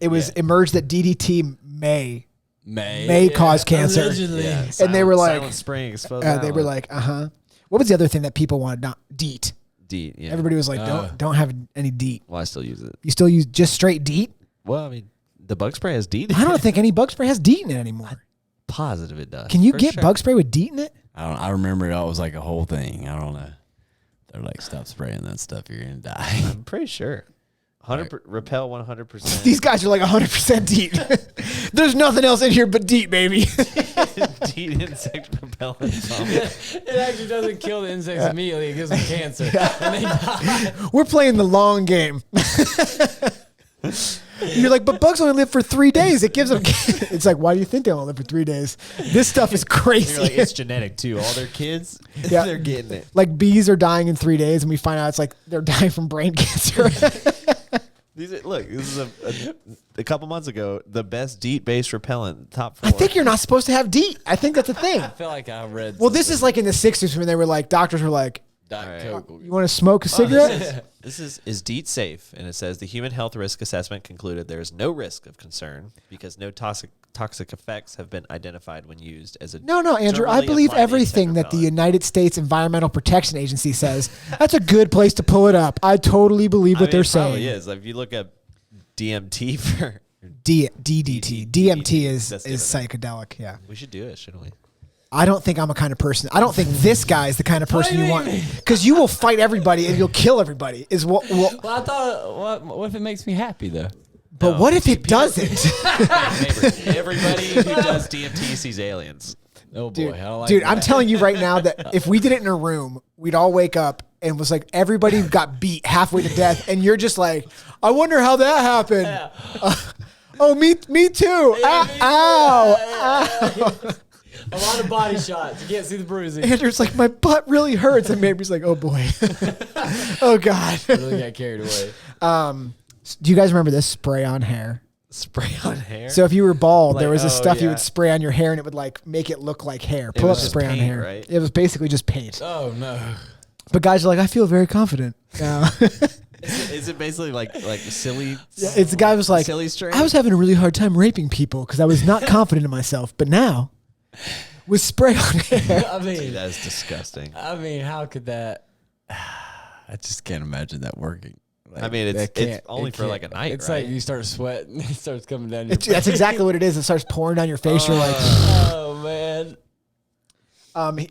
Speaker 2: was emerged that DDT may cause cancer.
Speaker 5: Allegedly.
Speaker 3: Yeah,
Speaker 2: And they were like-
Speaker 3: Silent Spring exposed.
Speaker 2: They were like, What was the other thing that people wanted? Not DEET.
Speaker 3: DEET. Yeah.
Speaker 2: Everybody was like, don't have any DEET.
Speaker 3: Well, I still use it.
Speaker 2: You still use just straight DEET?
Speaker 3: Well, I mean, the bug spray has DEET.
Speaker 2: I don't think any bug spray has DEET in it anymore.
Speaker 3: Positive it does.
Speaker 2: Can you
Speaker 3: for
Speaker 2: get
Speaker 3: sure.
Speaker 2: bug spray with DEET in it?
Speaker 4: I remember it was like a whole thing. I don't know. They're like, stop spraying that stuff. You're going to die.
Speaker 3: I'm pretty sure. 100 repel 100%.
Speaker 2: These guys are like 100% DEET. There's nothing else in here but DEET, baby.
Speaker 3: DEET insect repellent.
Speaker 5: It actually doesn't kill the insects immediately. It gives them cancer. And they die.
Speaker 2: We're playing the long game. You're like, but bugs only live for 3 days. It gives them. It's like, why do you think they only live for 3 days? This stuff is crazy.
Speaker 3: You're like, it's genetic too. All their kids,
Speaker 2: Yeah.
Speaker 3: they're getting it.
Speaker 2: Like bees are dying in 3 days, and we find out it's like they're dying from brain cancer.
Speaker 3: Look, this is a couple months ago, the best DEET-based repellent, top 4.
Speaker 2: I think you're not supposed to have DEET. I think that's a thing.
Speaker 4: I feel like I read.
Speaker 2: Well, this is like in the 60s when they were like, doctors were like,
Speaker 4: Diet Coke.
Speaker 2: you want to smoke a cigarette?
Speaker 3: This is DEET safe, and it says the human health risk assessment concluded there is no risk of concern because no toxic effects have been identified when used as a
Speaker 2: No, Andrew. I
Speaker 3: generally
Speaker 2: believe
Speaker 3: applied
Speaker 2: everything
Speaker 3: insect
Speaker 2: that the
Speaker 3: repellent.
Speaker 2: United States Environmental Protection Agency says. That's a good place to pull it up. I totally believe what
Speaker 3: I mean,
Speaker 2: they're
Speaker 3: it probably
Speaker 2: saying.
Speaker 3: is. Like, if you look at DMT for
Speaker 2: DDT. DMT is
Speaker 3: That's different.
Speaker 2: psychedelic. Yeah.
Speaker 3: we should do it, shouldn't we?
Speaker 2: I don't think I'm a kind of person. I don't think this guy is the kind of person you want, because you will fight everybody and you'll kill everybody. Is what?
Speaker 5: Well, I thought, what if it makes me happy though?
Speaker 2: But what if it doesn't?
Speaker 3: Everybody who does DMT sees aliens.
Speaker 5: Oh boy, I don't like
Speaker 2: Dude,
Speaker 5: that.
Speaker 2: I'm telling you right now that if we did it in a room, we'd all wake up and was like, everybody got beat halfway to death, and you're just like, I wonder how that happened. Oh, me too. Ow.
Speaker 5: A lot of body shots. You can't see the bruising.
Speaker 2: Andrew's like, my butt really hurts, and Mabry's like, oh boy. Oh God.
Speaker 5: Really got carried away.
Speaker 2: Do you guys remember this spray on hair?
Speaker 3: Spray on hair.
Speaker 2: So if you were bald, there
Speaker 3: Like,
Speaker 2: was this stuff you
Speaker 3: yeah.
Speaker 2: would spray on your hair, and it would like make it look like hair.
Speaker 3: It
Speaker 2: Pull
Speaker 3: was
Speaker 2: up
Speaker 3: just
Speaker 2: spray on
Speaker 3: paint,
Speaker 2: hair.
Speaker 3: right?
Speaker 2: It was basically just paint.
Speaker 5: Oh no.
Speaker 2: But guys are like, I feel very confident now.
Speaker 3: Is it basically like silly?
Speaker 2: It's the guy was like,
Speaker 3: silly string.
Speaker 2: I was having a really hard time raping people because I was not confident in myself, but now with spray on hair.
Speaker 5: I mean,
Speaker 3: Dude, that is disgusting.
Speaker 5: I mean, how could that?
Speaker 4: I just can't imagine that working. Like,
Speaker 3: I mean,
Speaker 4: that
Speaker 3: it's
Speaker 4: can't-
Speaker 3: only
Speaker 4: it
Speaker 3: for
Speaker 4: can't-
Speaker 3: like a night,
Speaker 5: It's
Speaker 3: right?
Speaker 5: like you start sweating. It starts coming down your face.
Speaker 2: That's exactly what it is. It starts pouring down your face. You're like,
Speaker 5: Oh man.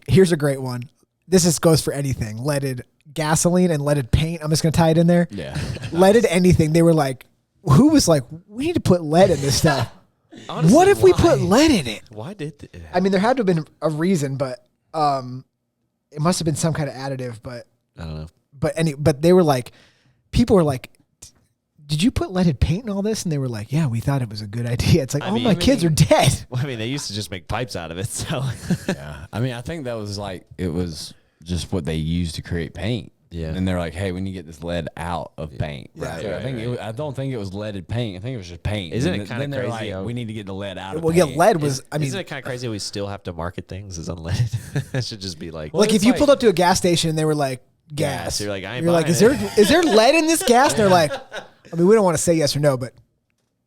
Speaker 2: here's a great one. This goes for anything. Leaded gasoline and leaded paint. I'm just going to tie it in there.
Speaker 5: Yeah.
Speaker 2: Leaded anything. They were like, who was like, we need to put lead in this stuff.
Speaker 3: Honestly,
Speaker 2: What if we
Speaker 3: why?
Speaker 2: put lead in it?
Speaker 3: Why did it
Speaker 2: I mean, there had to have been a reason, but it must have been some kind of additive. But
Speaker 3: I don't know.
Speaker 2: but they were like, people were like, did you put leaded paint in all this? And they were like, yeah, we thought it was a good idea. It's like,
Speaker 3: I
Speaker 2: oh,
Speaker 3: mean-
Speaker 2: my kids are dead.
Speaker 3: Well, I mean, they used to just make pipes out of it, so
Speaker 4: Yeah. I mean, I think that was like, it was just what they used to create paint.
Speaker 3: Yeah.
Speaker 4: And they're like, hey, we need to get this lead out of paint.
Speaker 2: Right,
Speaker 4: So
Speaker 3: right,
Speaker 4: I think
Speaker 3: right.
Speaker 4: it was, I don't think it was leaded paint. I think it was just paint.
Speaker 3: Isn't
Speaker 4: And
Speaker 3: it kinda
Speaker 4: then they're
Speaker 3: crazy
Speaker 4: like,
Speaker 3: how-
Speaker 4: we need to get the lead out of
Speaker 2: Well, yeah,
Speaker 4: paint.
Speaker 2: lead was, I mean,
Speaker 3: isn't it kind of crazy we still have to market things as unleaded? It should just be like,
Speaker 2: like if
Speaker 5: it's
Speaker 2: you
Speaker 5: like-
Speaker 2: pulled up to a gas station and they were like, gas.
Speaker 3: You're like, I ain't
Speaker 2: You're like,
Speaker 3: buying
Speaker 2: is there lead in this gas? And they're like, I mean, we don't want to say yes or no, but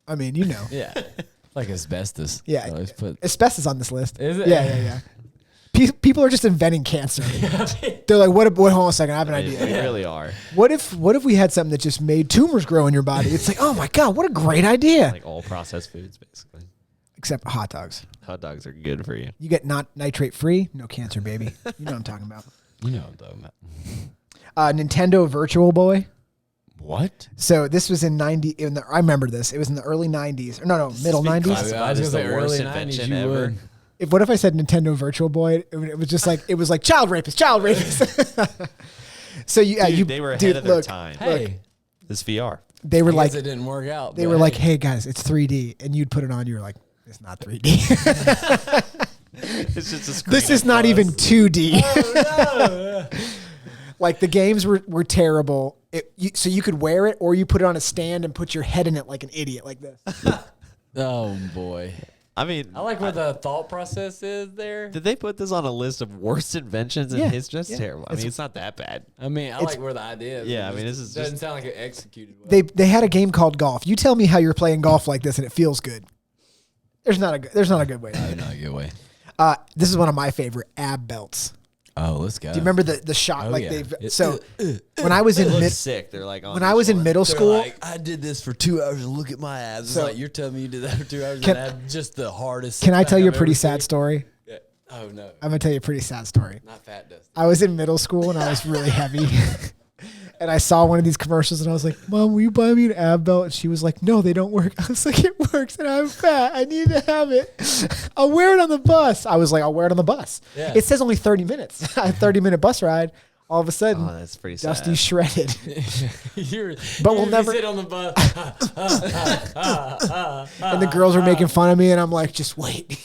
Speaker 2: I mean, you know.
Speaker 5: Yeah.
Speaker 4: Like asbestos.
Speaker 2: Yeah.
Speaker 4: So let's put,
Speaker 2: Asbestos on this list.
Speaker 5: Is it?
Speaker 2: Yeah. People are just inventing cancer. They're like, what, hold on a second, I have an
Speaker 3: I mean,
Speaker 2: idea.
Speaker 3: we really are.
Speaker 2: What if we had something that just made tumors grow in your body? It's like, oh my God, what a great idea.
Speaker 3: Like all processed foods, basically.
Speaker 2: Except hot dogs.
Speaker 3: Hot dogs are good for you.
Speaker 2: You get not nitrate free, no cancer, baby. You know what I'm talking about.
Speaker 4: you know what I'm talking about.
Speaker 2: Nintendo Virtual Boy.
Speaker 4: What?
Speaker 2: So this was in I remember this. It was in the early 90s. Or no, middle 90s.
Speaker 3: classified
Speaker 5: I was
Speaker 3: as
Speaker 5: gonna
Speaker 3: the
Speaker 5: say
Speaker 3: worst
Speaker 5: early 90s,
Speaker 3: invention
Speaker 5: you
Speaker 3: ever.
Speaker 5: would.
Speaker 2: What if I said Nintendo Virtual Boy? It was just like, it was like child rapist. So
Speaker 3: Dude, they were ahead of their time.
Speaker 5: Hey.
Speaker 3: This VR.
Speaker 2: They were
Speaker 5: I
Speaker 2: like,
Speaker 5: guess it didn't work out.
Speaker 2: they
Speaker 5: but
Speaker 2: were like,
Speaker 5: hey.
Speaker 2: hey guys, it's 3D. And you'd put it on, you were like, it's not 3D.
Speaker 3: It's just a screen.
Speaker 2: This is
Speaker 3: of
Speaker 2: not
Speaker 3: buzz.
Speaker 2: even 2D.
Speaker 5: Oh, no.
Speaker 2: Like the games were terrible. So you could wear it or you put it on a stand and put your head in it like an idiot like this.
Speaker 5: Oh boy.
Speaker 3: I mean,
Speaker 5: I like what the thought process is there.
Speaker 3: did they put this on a list of worst inventions in
Speaker 2: Yeah,
Speaker 3: history? That's
Speaker 2: yeah.
Speaker 3: terrible. I mean, it's not that bad.
Speaker 5: I mean, I like where the idea is.
Speaker 3: Yeah,
Speaker 5: It
Speaker 3: I mean,
Speaker 5: just
Speaker 3: this is
Speaker 5: doesn't
Speaker 3: just-
Speaker 5: sound like it executed well.
Speaker 2: They had a game called golf. You tell me how you're playing golf like this and it feels good. There's not a good way.
Speaker 4: No, not a good way.
Speaker 2: This is one of my favorite ab belts.
Speaker 4: Oh, let's go.
Speaker 2: Do you remember the shot?
Speaker 4: Oh,
Speaker 2: Like
Speaker 4: yeah.
Speaker 2: they've so when I was in
Speaker 3: It looks
Speaker 2: mid,
Speaker 3: sick. They're like on
Speaker 2: when I was in middle
Speaker 4: They're
Speaker 2: school,
Speaker 4: like, I did this for 2 hours and look at my abs.
Speaker 2: So-
Speaker 4: It's like, you're telling me you did that for 2 hours
Speaker 2: Can-
Speaker 4: and had just the hardest.
Speaker 2: can I tell you a
Speaker 5: I've
Speaker 2: pretty
Speaker 5: ever
Speaker 2: sad
Speaker 5: seen.
Speaker 2: story?
Speaker 5: Yeah. Oh no,
Speaker 2: I'm gonna tell you a pretty sad story.
Speaker 5: not fat dust.
Speaker 2: I was in middle school and I was really heavy. And I saw one of these commercials and I was like, Mom, will you buy me an ab belt? And she was like, no, they don't work. I was like, it works and I'm fat. I need to have it. I'll wear it on the bus. I was like, I'll wear it on the bus.
Speaker 5: Yeah.
Speaker 2: It says only 30 minutes. A 30-minute bus ride. All of a sudden,
Speaker 3: Oh, that's pretty sad.
Speaker 2: Dusty's shredded.
Speaker 5: But
Speaker 2: we'll never-
Speaker 5: sit on the bus.
Speaker 2: And the girls were making fun of me. And I'm like, just wait.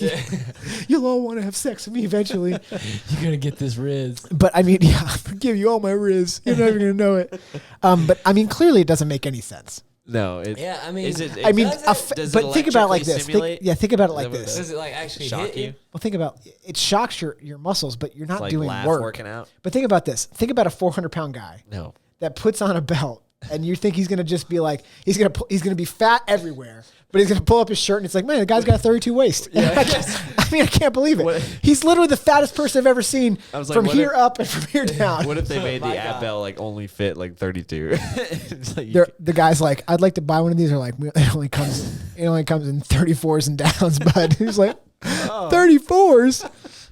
Speaker 2: You'll all want to have sex with me eventually.
Speaker 5: You're gonna get this Rizz.
Speaker 2: But I mean, yeah, I forgive you all my Rizz. You're not even going to know it. But I mean, clearly it doesn't make any sense.
Speaker 3: No, it,
Speaker 5: Yeah, I mean,
Speaker 3: is it?
Speaker 2: I mean,
Speaker 3: does it
Speaker 2: but think about it like
Speaker 3: electrically
Speaker 2: this.
Speaker 3: stimulate?
Speaker 2: Think about it
Speaker 3: Is
Speaker 2: like
Speaker 3: that what
Speaker 2: this.
Speaker 5: does it like actually
Speaker 3: shock
Speaker 5: hit you?
Speaker 3: you?
Speaker 2: Well, think about it shocks your muscles, but you're not
Speaker 3: Like
Speaker 2: doing
Speaker 3: laugh
Speaker 2: work.
Speaker 3: working out?
Speaker 2: But think about this. Think about a 400-pound guy
Speaker 3: No.
Speaker 2: that puts on a belt, and you think he's gonna just be like he's gonna be fat everywhere, but he's gonna pull up his shirt and it's like, man, the guy's got a 32 waist. I can't believe it.
Speaker 3: What-
Speaker 2: He's literally the fattest person I've ever seen
Speaker 3: I was like,
Speaker 2: from
Speaker 3: what
Speaker 2: here
Speaker 3: if-
Speaker 2: up and from here down.
Speaker 3: What if they made
Speaker 5: My
Speaker 3: the ab
Speaker 5: God.
Speaker 3: belt like only fit like 32? It's like you
Speaker 2: The guy's like, I'd like to buy one of these. They're like, it only comes in 34s and downs, bud. He's like, 34s.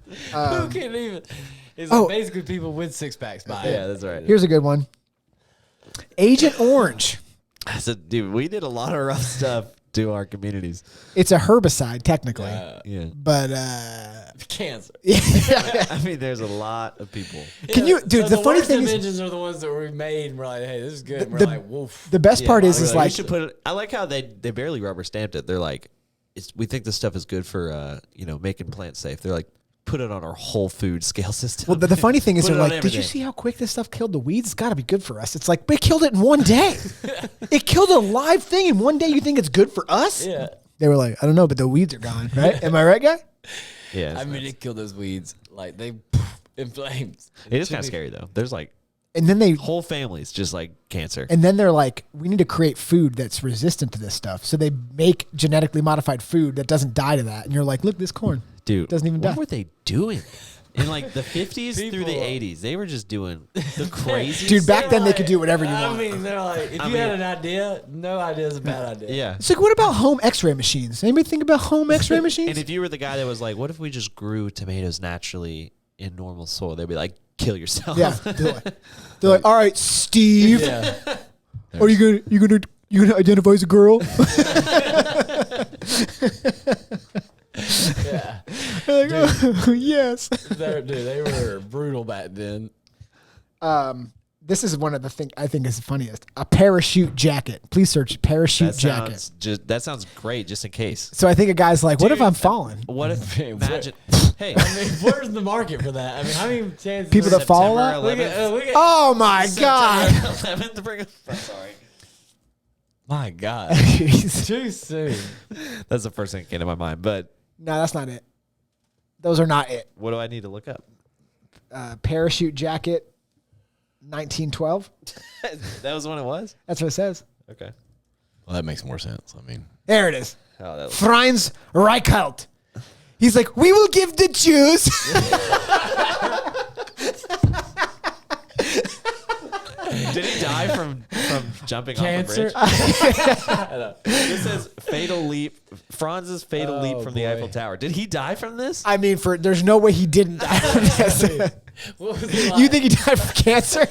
Speaker 5: Who can even? It's basically people with 6-packs buy it.
Speaker 3: Yeah, that's right.
Speaker 2: Here's a good one. Agent Orange.
Speaker 3: So, dude, we did a lot of rough stuff to our communities.
Speaker 2: It's a herbicide, technically.
Speaker 3: Yeah.
Speaker 2: But,
Speaker 5: Cancer.
Speaker 3: I mean, there's a lot of people.
Speaker 2: Can you, dude, the funny thing is,
Speaker 5: Inventions are the ones that we made, and we're like, hey, this is good. And we're like, woof.
Speaker 2: the best part is
Speaker 3: We
Speaker 2: like,
Speaker 3: should put it, I like how they barely rubber stamped it. They're like, we think this stuff is good for, making plants safe. They're like, put it on our whole food scale system.
Speaker 2: well, the funny thing is,
Speaker 3: Put
Speaker 2: they're
Speaker 3: it on
Speaker 2: like, did you
Speaker 3: everything.
Speaker 2: see how quick this stuff killed the weeds? It's got to be good for us. It's like, but it killed it in one day. It killed a live thing in one day. You think it's good for us?
Speaker 5: Yeah.
Speaker 2: They were like, I don't know, but the weeds are gone, right? Am I right, guy?
Speaker 3: Yeah.
Speaker 5: I mean, it killed those weeds. Like, they in flames.
Speaker 3: It is kind of scary, though. There's like
Speaker 2: And then they,
Speaker 3: whole families just like cancer.
Speaker 2: and then they're like, we need to create food that's resistant to this stuff. So they make genetically modified food that doesn't die to that. And you're like, look, this corn.
Speaker 3: Dude,
Speaker 2: doesn't even
Speaker 3: what
Speaker 2: die.
Speaker 3: were they doing? In like the 50s through the
Speaker 5: People-
Speaker 3: 80s, they were just doing the crazy.
Speaker 2: Dude, back then they could do whatever you
Speaker 5: I
Speaker 2: want.
Speaker 5: mean, they're like, if you had an idea, no idea is a bad idea.
Speaker 3: Yeah.
Speaker 2: It's like, what about home x-ray machines? Anybody think about home x-ray machines?
Speaker 3: And if you were the guy that was like, what if we just grew tomatoes naturally in normal soil? They'd be like, kill yourself.
Speaker 2: yeah. They're like, all right, Steve,
Speaker 5: Yeah.
Speaker 2: are you gonna identify as a girl?
Speaker 5: Yeah.
Speaker 2: They're like, oh, yes.
Speaker 5: They were brutal back then.
Speaker 2: This is one of the things I think is the funniest. A parachute jacket. Please search parachute jacket.
Speaker 3: That sounds great, just in case.
Speaker 2: So I think a guy's like, what if
Speaker 3: Dude,
Speaker 2: I'm falling?
Speaker 3: What if imagine? Hey,
Speaker 5: I mean, where's the market for that? I mean, how many chances?
Speaker 2: People that fall
Speaker 3: September
Speaker 2: out?
Speaker 5: Look at
Speaker 2: Oh my God.
Speaker 3: 11th to bring. I'm sorry.
Speaker 5: my God.
Speaker 2: Jeez.
Speaker 5: Too soon.
Speaker 3: That's the first thing that came to my mind. But
Speaker 2: No, that's not it. Those are not it.
Speaker 3: what do I need to look up?
Speaker 2: Parachute jacket, 1912.
Speaker 3: That was when it was.
Speaker 2: That's what it says.
Speaker 3: Okay.
Speaker 4: Well, that makes more sense. I mean,
Speaker 2: There it is.
Speaker 3: Oh, that was,
Speaker 2: Franz Reichelt. He's like, we will give the Jews.
Speaker 3: did he die from jumping
Speaker 5: Cancer.
Speaker 3: off a bridge? This says fatal leap. Franz's fatal leap from the
Speaker 5: boy.
Speaker 3: Eiffel Tower. Did he die from this?
Speaker 2: I mean, there's no way he didn't die from this.
Speaker 5: What was he like?
Speaker 2: You think he died from cancer?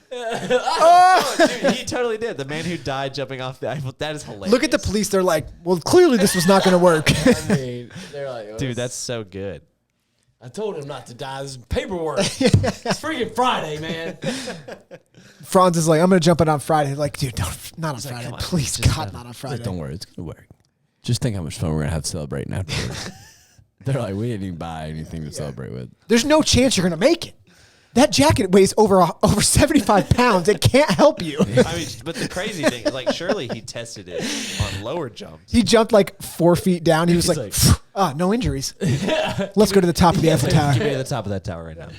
Speaker 3: Dude, he totally did. The man who died jumping off the Eiffel. That is hilarious.
Speaker 2: Look at the police. They're like, well, clearly this was not going to work.
Speaker 5: I mean, they're like,
Speaker 3: Dude, that's so good.
Speaker 5: I told him not to die. This is paperwork. It's freaking Friday, man.
Speaker 2: Franz is like, I'm going to jump it on Friday. Like, dude, not on Friday.
Speaker 3: come on,
Speaker 2: Please,
Speaker 3: just
Speaker 2: God, not on Friday.
Speaker 4: don't worry, it's gonna work. Just think how much fun we're gonna have celebrating afterwards. They're like, we didn't even buy anything to celebrate with.
Speaker 2: There's no chance you're going to make it. That jacket weighs over 75 pounds. It can't help you.
Speaker 3: I mean, but the crazy thing is, like, surely he tested it on lower jumps.
Speaker 2: He jumped like 4 feet down. He was
Speaker 3: He's
Speaker 2: like, no injuries. Let's go to the top of the Eiffel Tower.
Speaker 3: Give me to the top of that tower right now.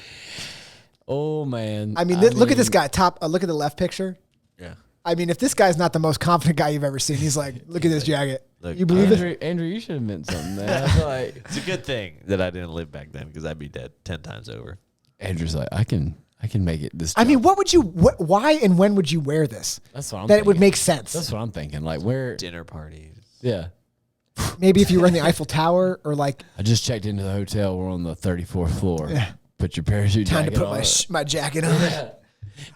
Speaker 5: Oh, man.
Speaker 2: I mean, look at this guy. Look at the left picture.
Speaker 3: Yeah.
Speaker 2: I mean, if this guy's not the most confident guy you've ever seen, he's like, look at this jacket.
Speaker 3: Look,
Speaker 2: You believe it?
Speaker 5: Andrew, you should have meant something, man. I feel like
Speaker 3: It's a good thing that I didn't live back then because I'd be dead 10 times over.
Speaker 4: Andrew's like, I can make it this.
Speaker 2: I mean,
Speaker 4: jump.
Speaker 2: why and when would you wear this?
Speaker 5: that's what I'm
Speaker 2: That
Speaker 5: thinking.
Speaker 2: it would make sense.
Speaker 4: That's what I'm thinking. Like, where?
Speaker 3: Dinner parties.
Speaker 5: Yeah.
Speaker 2: Maybe if you were in the Eiffel Tower or like,
Speaker 4: I just checked into the hotel. We're on the 34th floor.
Speaker 2: Yeah.
Speaker 4: Put your parachute
Speaker 2: time to
Speaker 4: jacket
Speaker 2: put
Speaker 4: on.
Speaker 2: my jacket on.
Speaker 5: Yeah.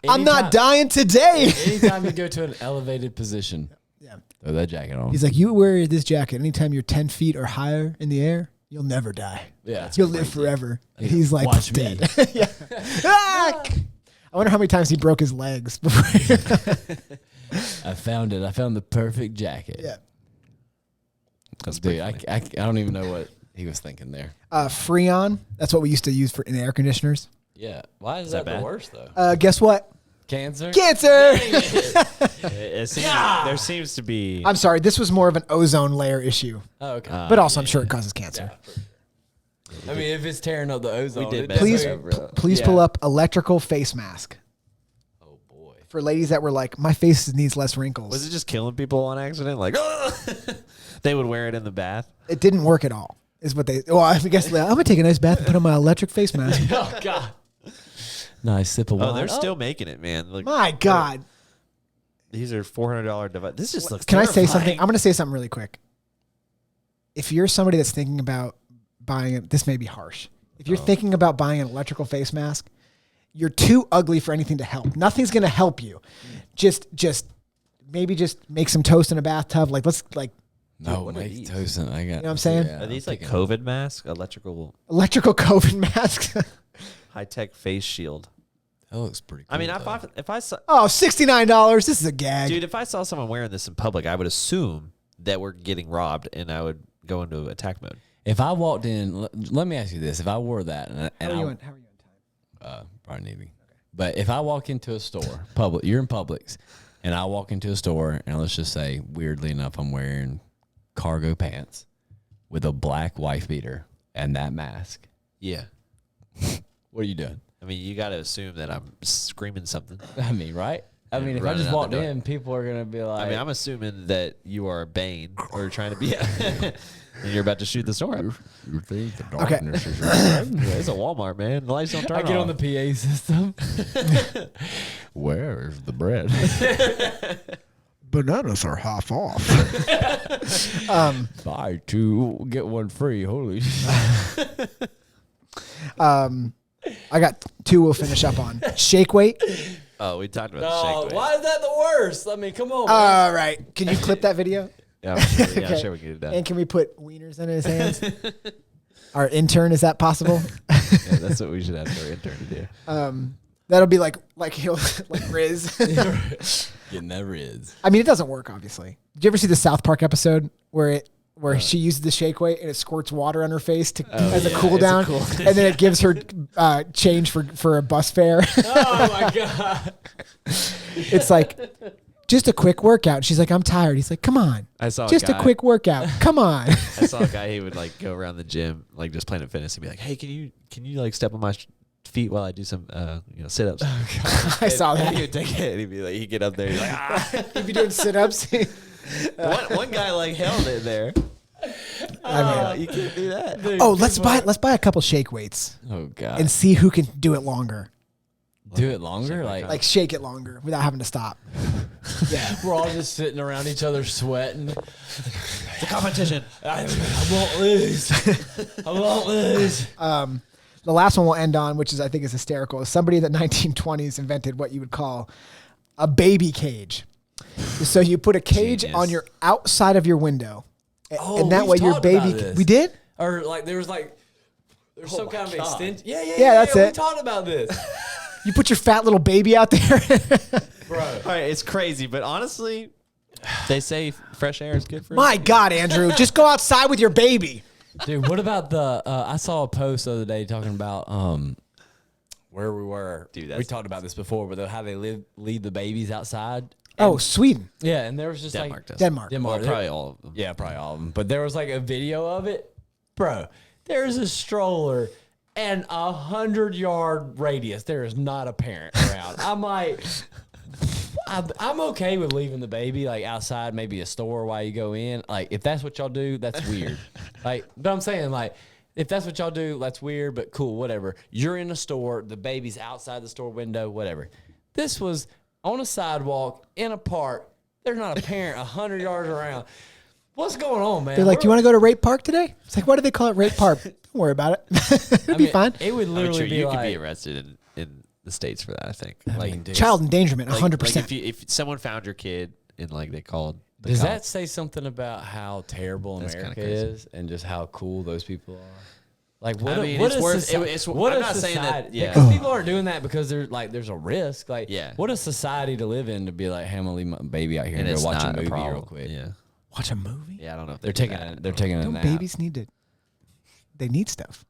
Speaker 2: I'm not dying today.
Speaker 5: Anytime you go to an elevated position.
Speaker 2: Yeah.
Speaker 4: Throw that jacket on.
Speaker 2: He's like, you wear this jacket anytime you're 10 feet or higher in the air, you'll never die.
Speaker 5: Yeah.
Speaker 2: You'll live forever. And he's like,
Speaker 4: Watch me.
Speaker 2: dead. Yeah. Ah! I wonder how many times he broke his legs before.
Speaker 4: I found it. I found the perfect jacket.
Speaker 2: Yeah.
Speaker 3: That's
Speaker 4: Dude,
Speaker 3: pretty
Speaker 4: I
Speaker 3: funny.
Speaker 4: don't even know what he was thinking there.
Speaker 2: Freon. That's what we used to use in air conditioners.
Speaker 5: Yeah. Why is
Speaker 3: that
Speaker 5: that the
Speaker 3: bad?
Speaker 5: worst, though?
Speaker 2: Guess what?
Speaker 5: Cancer?
Speaker 2: Cancer.
Speaker 3: It seems, there seems to be.
Speaker 2: I'm sorry. This was more of an ozone layer issue,
Speaker 5: Oh, okay.
Speaker 2: but also I'm sure it causes cancer.
Speaker 5: I mean, if it's tearing up the ozone.
Speaker 3: did
Speaker 5: it
Speaker 3: better.
Speaker 2: Please,
Speaker 5: definitely-
Speaker 2: please
Speaker 5: Yeah.
Speaker 2: pull up electrical face mask
Speaker 5: Oh, boy.
Speaker 2: for ladies that were like, my face needs less wrinkles.
Speaker 3: Was it just killing people on accident? Like, they would wear it in the bath.
Speaker 2: It didn't work at all. Is what they. Well, I guess I'm gonna take a nice bath and put on my electric face mask.
Speaker 5: Oh, God.
Speaker 4: Nice sip of wine.
Speaker 3: Oh, they're still making it, man. Like,
Speaker 2: My God.
Speaker 3: these are $400 device. This just looks.
Speaker 2: Can I say something?
Speaker 3: terrifying.
Speaker 2: I'm gonna say something really quick. If you're somebody that's thinking about buying it, this may be harsh. If you're thinking about buying an electrical face mask, you're too ugly for anything to help. Nothing's going to help you. Just maybe just make some toast in a bathtub. Like, let's like.
Speaker 4: No, make toast. I got.
Speaker 2: You know what I'm saying?
Speaker 3: Are these like COVID masks? Electrical
Speaker 2: COVID masks?
Speaker 3: high-tech face shield.
Speaker 4: That looks pretty cool.
Speaker 3: I mean, if I saw...
Speaker 2: Oh, $69. This is a gag.
Speaker 3: Dude, if I saw someone wearing this in public, I would assume that we're getting robbed, and I would go into attack mode.
Speaker 4: If I walked in, let me ask you this: if I wore that,
Speaker 2: How are you on
Speaker 4: time? Probably Navy. Okay. But if I walk into a store, you're in Publix, and I walk into a store, and let's just say, weirdly enough, I'm wearing cargo pants with a black wife beater and that mask.
Speaker 3: Yeah.
Speaker 4: What are you doing?
Speaker 3: I mean, you got to assume that I'm screaming something.
Speaker 4: I mean, right? I mean, if I just walked in, people are gonna be like.
Speaker 3: I mean, I'm assuming that you are Bane or trying to be, and you're about to shoot the store up.
Speaker 4: You think the
Speaker 2: Okay.
Speaker 4: darkness is right?
Speaker 3: It's a Walmart, man. The lights don't turn
Speaker 5: I get on the PA system.
Speaker 4: Where is the bread?
Speaker 2: Bananas are half off.
Speaker 4: Buy two, get one free. Holy shit.
Speaker 2: I got two we'll finish up on. Shake weight.
Speaker 3: Oh, we talked about the
Speaker 5: No,
Speaker 3: shake weight.
Speaker 5: why is that the worst? I mean, come on. Man.
Speaker 2: All right. Can you clip that video?
Speaker 3: Yeah, I'm sure,
Speaker 2: Okay.
Speaker 3: I'm sure we can do that.
Speaker 2: And can we put wieners in his hands? Our intern, is that possible?
Speaker 3: Yeah, that's what we should ask our intern to do.
Speaker 2: That'll be like he'll like Rizz.
Speaker 4: Getting that Rizz.
Speaker 2: I mean, it doesn't work, obviously. Did you ever see the South Park episode where she uses the shake weight and it squirts water on her face as a cool down, and then it gives her change for a bus fare?
Speaker 5: Oh my god.
Speaker 2: It's like just a quick workout. She's like, I'm tired. He's like, come on,
Speaker 3: I saw
Speaker 2: just a quick workout. Come on.
Speaker 3: I saw a guy. He would like go around the gym, like just Planet Fitness, and be like, "Hey, can you like step on my feet while I do some sit-ups?"
Speaker 2: I saw
Speaker 3: And
Speaker 2: that.
Speaker 3: he would take it. And he'd be like, he'd get up there. He's like, ah.
Speaker 2: He'd be doing sit-ups.
Speaker 3: one guy like held it there. You can't do that.
Speaker 5: Dude,
Speaker 2: Oh, let's buy a couple shake weights
Speaker 4: Oh god.
Speaker 2: and see who can do it longer.
Speaker 4: Do it longer,
Speaker 2: Like shake it longer without having to stop.
Speaker 5: yeah, we're all just sitting around each other sweating.
Speaker 3: It's a competition.
Speaker 5: I won't lose. I won't lose.
Speaker 2: The last one we'll end on, which I think is hysterical, is somebody in the 1920s invented what you would call a baby cage. So you put a cage
Speaker 3: Genius.
Speaker 2: on your outside of your window, and that
Speaker 5: we've
Speaker 2: way your
Speaker 5: talked
Speaker 2: baby.
Speaker 5: about this.
Speaker 2: We did.
Speaker 5: Or like there's some kind of extension. Yeah,
Speaker 2: that's
Speaker 5: We
Speaker 2: it.
Speaker 5: talked about this,
Speaker 2: You put your fat little baby out there.
Speaker 5: bro.
Speaker 3: All right, it's crazy, but honestly, they say fresh air is good for
Speaker 2: My God, Andrew, just go outside with your baby.
Speaker 5: Dude, what about the? I saw a post the other day talking about where we were.
Speaker 3: Dude,
Speaker 5: we talked about this before, but how they leave the babies outside.
Speaker 2: Oh, Sweden,
Speaker 5: Yeah, and there was just
Speaker 3: Denmark
Speaker 5: like
Speaker 3: does.
Speaker 2: Denmark.
Speaker 5: Denmark.
Speaker 3: Well, probably all of them.
Speaker 5: Yeah, probably all of them. But there was like a video of it, bro. There's a stroller and 100-yard radius. There is not a parent around. I'm like, I'm okay with leaving the baby like outside, maybe a store while you go in. Like, if that's what y'all do, that's weird. Like, but I'm saying like, if that's what y'all do, that's weird, but cool, whatever. You're in a store, the baby's outside the store window, whatever. This was on a sidewalk in a park. There's not a parent 100 yards around. What's going on, man?
Speaker 2: They're like, do you want to go to Rape Park today? It's like, why do they call it Rape Park? Don't worry about it. It'll be fine.
Speaker 5: It would
Speaker 3: I mean,
Speaker 5: literally
Speaker 3: sure,
Speaker 5: be
Speaker 3: you
Speaker 5: like,
Speaker 3: could be arrested in the States for that. I think. Like,
Speaker 2: Child endangerment, 100%.
Speaker 3: Like if someone found your kid and like they called. The
Speaker 5: does
Speaker 3: cops.
Speaker 5: that say something about how terrible
Speaker 3: That's
Speaker 5: America
Speaker 3: kinda crazy.
Speaker 5: is and just how cool those people are? Like, what?
Speaker 3: I mean,
Speaker 5: what
Speaker 3: it's
Speaker 5: a
Speaker 3: worth-
Speaker 5: soci-
Speaker 3: it's-
Speaker 5: what
Speaker 3: I'm
Speaker 5: a
Speaker 3: not saying that-
Speaker 5: society-
Speaker 3: yeah.
Speaker 5: because people aren't doing that because there's a risk. Like,
Speaker 3: Yeah.
Speaker 5: what a society to live in to be like, hey, I'm gonna leave my baby out here and,
Speaker 3: And
Speaker 5: go
Speaker 3: it's
Speaker 5: watch a
Speaker 3: not
Speaker 5: movie
Speaker 3: problem.
Speaker 5: real quick.
Speaker 3: Yeah.
Speaker 2: Watch a movie?
Speaker 3: Yeah, I don't know. If
Speaker 5: They're
Speaker 3: they do
Speaker 5: taking
Speaker 3: that.
Speaker 5: they're taking a
Speaker 2: Don't
Speaker 5: nap.
Speaker 2: babies they need stuff.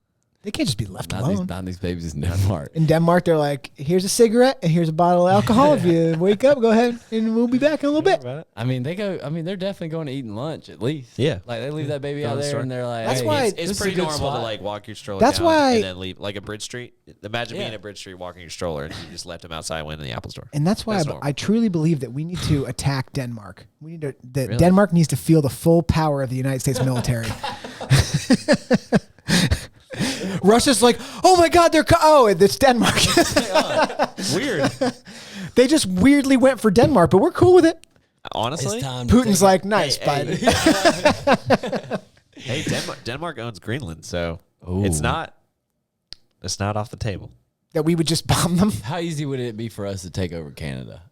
Speaker 2: They can't just be left alone.
Speaker 5: Not these babies in Denmark.
Speaker 2: In Denmark, they're like, here's a cigarette and here's a bottle of alcohol. If you wake up, go ahead and we'll be back in a little bit.
Speaker 5: I mean, they're definitely going to eating lunch at least.
Speaker 3: Yeah.
Speaker 5: Like they leave that baby
Speaker 3: Go to
Speaker 5: out
Speaker 3: the
Speaker 5: there
Speaker 3: store.
Speaker 5: and they're like,
Speaker 2: That's
Speaker 5: hey,
Speaker 2: why-
Speaker 5: this
Speaker 3: It's
Speaker 5: is a
Speaker 3: pretty
Speaker 5: good
Speaker 3: normal
Speaker 5: spot.
Speaker 3: to like walk your stroller
Speaker 2: That's
Speaker 3: down
Speaker 2: why-
Speaker 3: and then leave like a Bridge Street. Imagine being
Speaker 5: Yeah.
Speaker 3: at Bridge Street walking your stroller and you just left him outside went in the Apple store.
Speaker 2: And that's why
Speaker 3: That's normal.
Speaker 2: I truly believe that we need to attack Denmark. We need to. That
Speaker 3: Really?
Speaker 2: Denmark needs to feel the full power of the United States military. Russia's like, oh my God, it's Denmark.
Speaker 3: Weird.
Speaker 2: They just weirdly went for Denmark, but we're cool with it.
Speaker 3: Honestly,
Speaker 5: It's time to
Speaker 2: Putin's
Speaker 5: take
Speaker 2: like, nice,
Speaker 3: Hey,
Speaker 2: Biden.
Speaker 3: Hey, Denmark owns Greenland, so it's not off the table.
Speaker 2: That we would just bomb them?
Speaker 5: How easy would it be for us to take over Canada?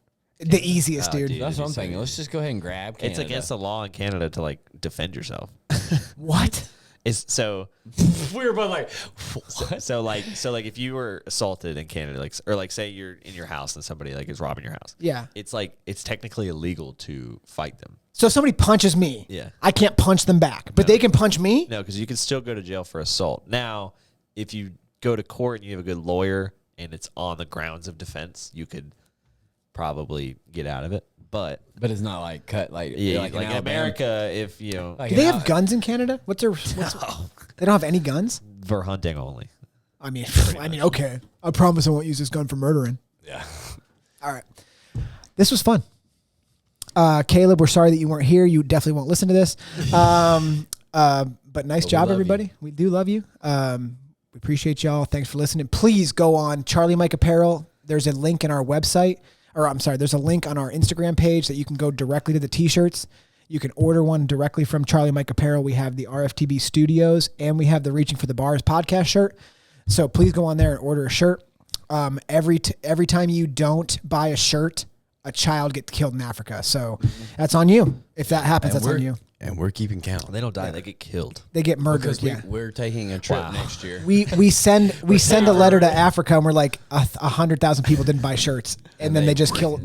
Speaker 2: The easiest, dude.
Speaker 3: dude.
Speaker 5: That's what I'm thinking. Let's just go ahead and grab Canada.
Speaker 3: It's against the law in Canada to like defend yourself.
Speaker 2: What?
Speaker 3: It's so
Speaker 5: we were both like, what?
Speaker 3: so like if you were assaulted in Canada, like say you're in your house and somebody like is robbing your house.
Speaker 2: Yeah.
Speaker 3: It's technically illegal to fight them.
Speaker 2: So if somebody punches me,
Speaker 3: Yeah.
Speaker 2: I can't punch them back, but they can punch me?
Speaker 3: No, because you can still go to jail for assault. Now, if you go to court and you have a good lawyer and it's on the grounds of defense, you could probably get out of it. But
Speaker 5: it's not like cut like
Speaker 3: like in
Speaker 5: Alabama.
Speaker 3: America, if you know,
Speaker 2: Do they have guns in Canada? They don't have any guns?
Speaker 3: for hunting only.
Speaker 2: I mean, okay. I promise I won't use this gun for murdering.
Speaker 5: Yeah.
Speaker 2: All right. This was fun. Caleb, we're sorry that you weren't here. You definitely won't listen to this. But nice job, everybody.
Speaker 5: you.
Speaker 2: We do love you. We appreciate y'all. Thanks for listening. Please go on Charlie Mike Apparel. There's a link in our website, there's a link on our Instagram page that you can go directly to the t-shirts. You can order one directly from Charlie Mike Apparel. We have the RFTB Studios and we have the Reaching for the Bars podcast shirt. So please go on there and order a shirt. Every time you don't buy a shirt, a child gets killed in Africa. So that's on you. If that happens, that's on you.
Speaker 4: And we're keeping count.
Speaker 3: They don't die; they get killed.
Speaker 2: They get murdered.
Speaker 5: Because we're taking a trip next year.
Speaker 2: We send a letter to Africa and we're like 100,000 people didn't buy shirts and then they just kill.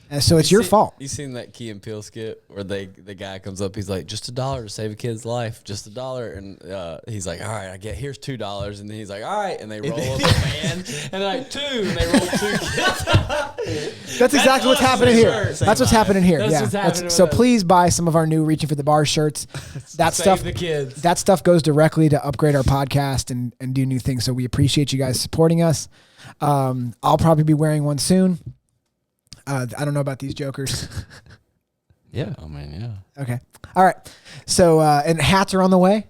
Speaker 2: And so it's your fault.
Speaker 5: You seen that Key and Peele skit where the guy comes up, he's like, just $1 to save a kid's life, just $1, and he's like, all right, here's $2, and then he's like, all right, and they roll up a van, and like 2, and they roll 2 kids.
Speaker 2: That's exactly what's happening here. That's what's happening here.
Speaker 5: That's
Speaker 2: Yeah.
Speaker 5: what's happening
Speaker 2: So
Speaker 5: with us.
Speaker 2: please buy some of our new Reaching for the Bar shirts. That
Speaker 5: Save
Speaker 2: stuff.
Speaker 5: the kids.
Speaker 2: That stuff goes directly to upgrade our podcast and do new things. So we appreciate you guys supporting us. I'll probably be wearing one soon. I don't know about these jokers.
Speaker 3: Yeah.
Speaker 5: Oh man, yeah.
Speaker 2: Okay. All right. So and hats are on the way.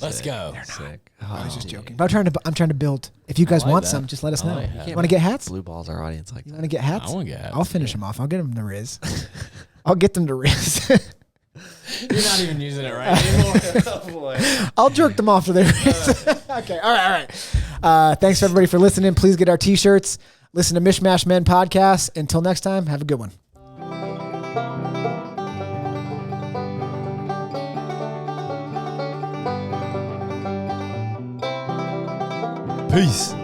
Speaker 5: Let's go.
Speaker 3: Sick.
Speaker 2: I was just joking. But I'm trying to build. If you guys
Speaker 5: like
Speaker 2: want
Speaker 5: that.
Speaker 2: some, just let us
Speaker 5: I
Speaker 2: know.
Speaker 5: like
Speaker 2: You
Speaker 5: that.
Speaker 2: want to get hats?
Speaker 3: Blue balls our audience like
Speaker 2: You
Speaker 3: that.
Speaker 2: want to get hats?
Speaker 5: I want to get hats.
Speaker 2: I'll finish them off. I'll get them to Rizz. I'll get them to Rizz.
Speaker 5: You're not even using it right anymore. Oh boy.
Speaker 2: I'll jerk them off to their Rizz. Okay. All right. Thanks everybody for listening. Please get our t-shirts. Listen to Mishmash Men podcast. Until next time, have a good one.
Speaker 4: Peace.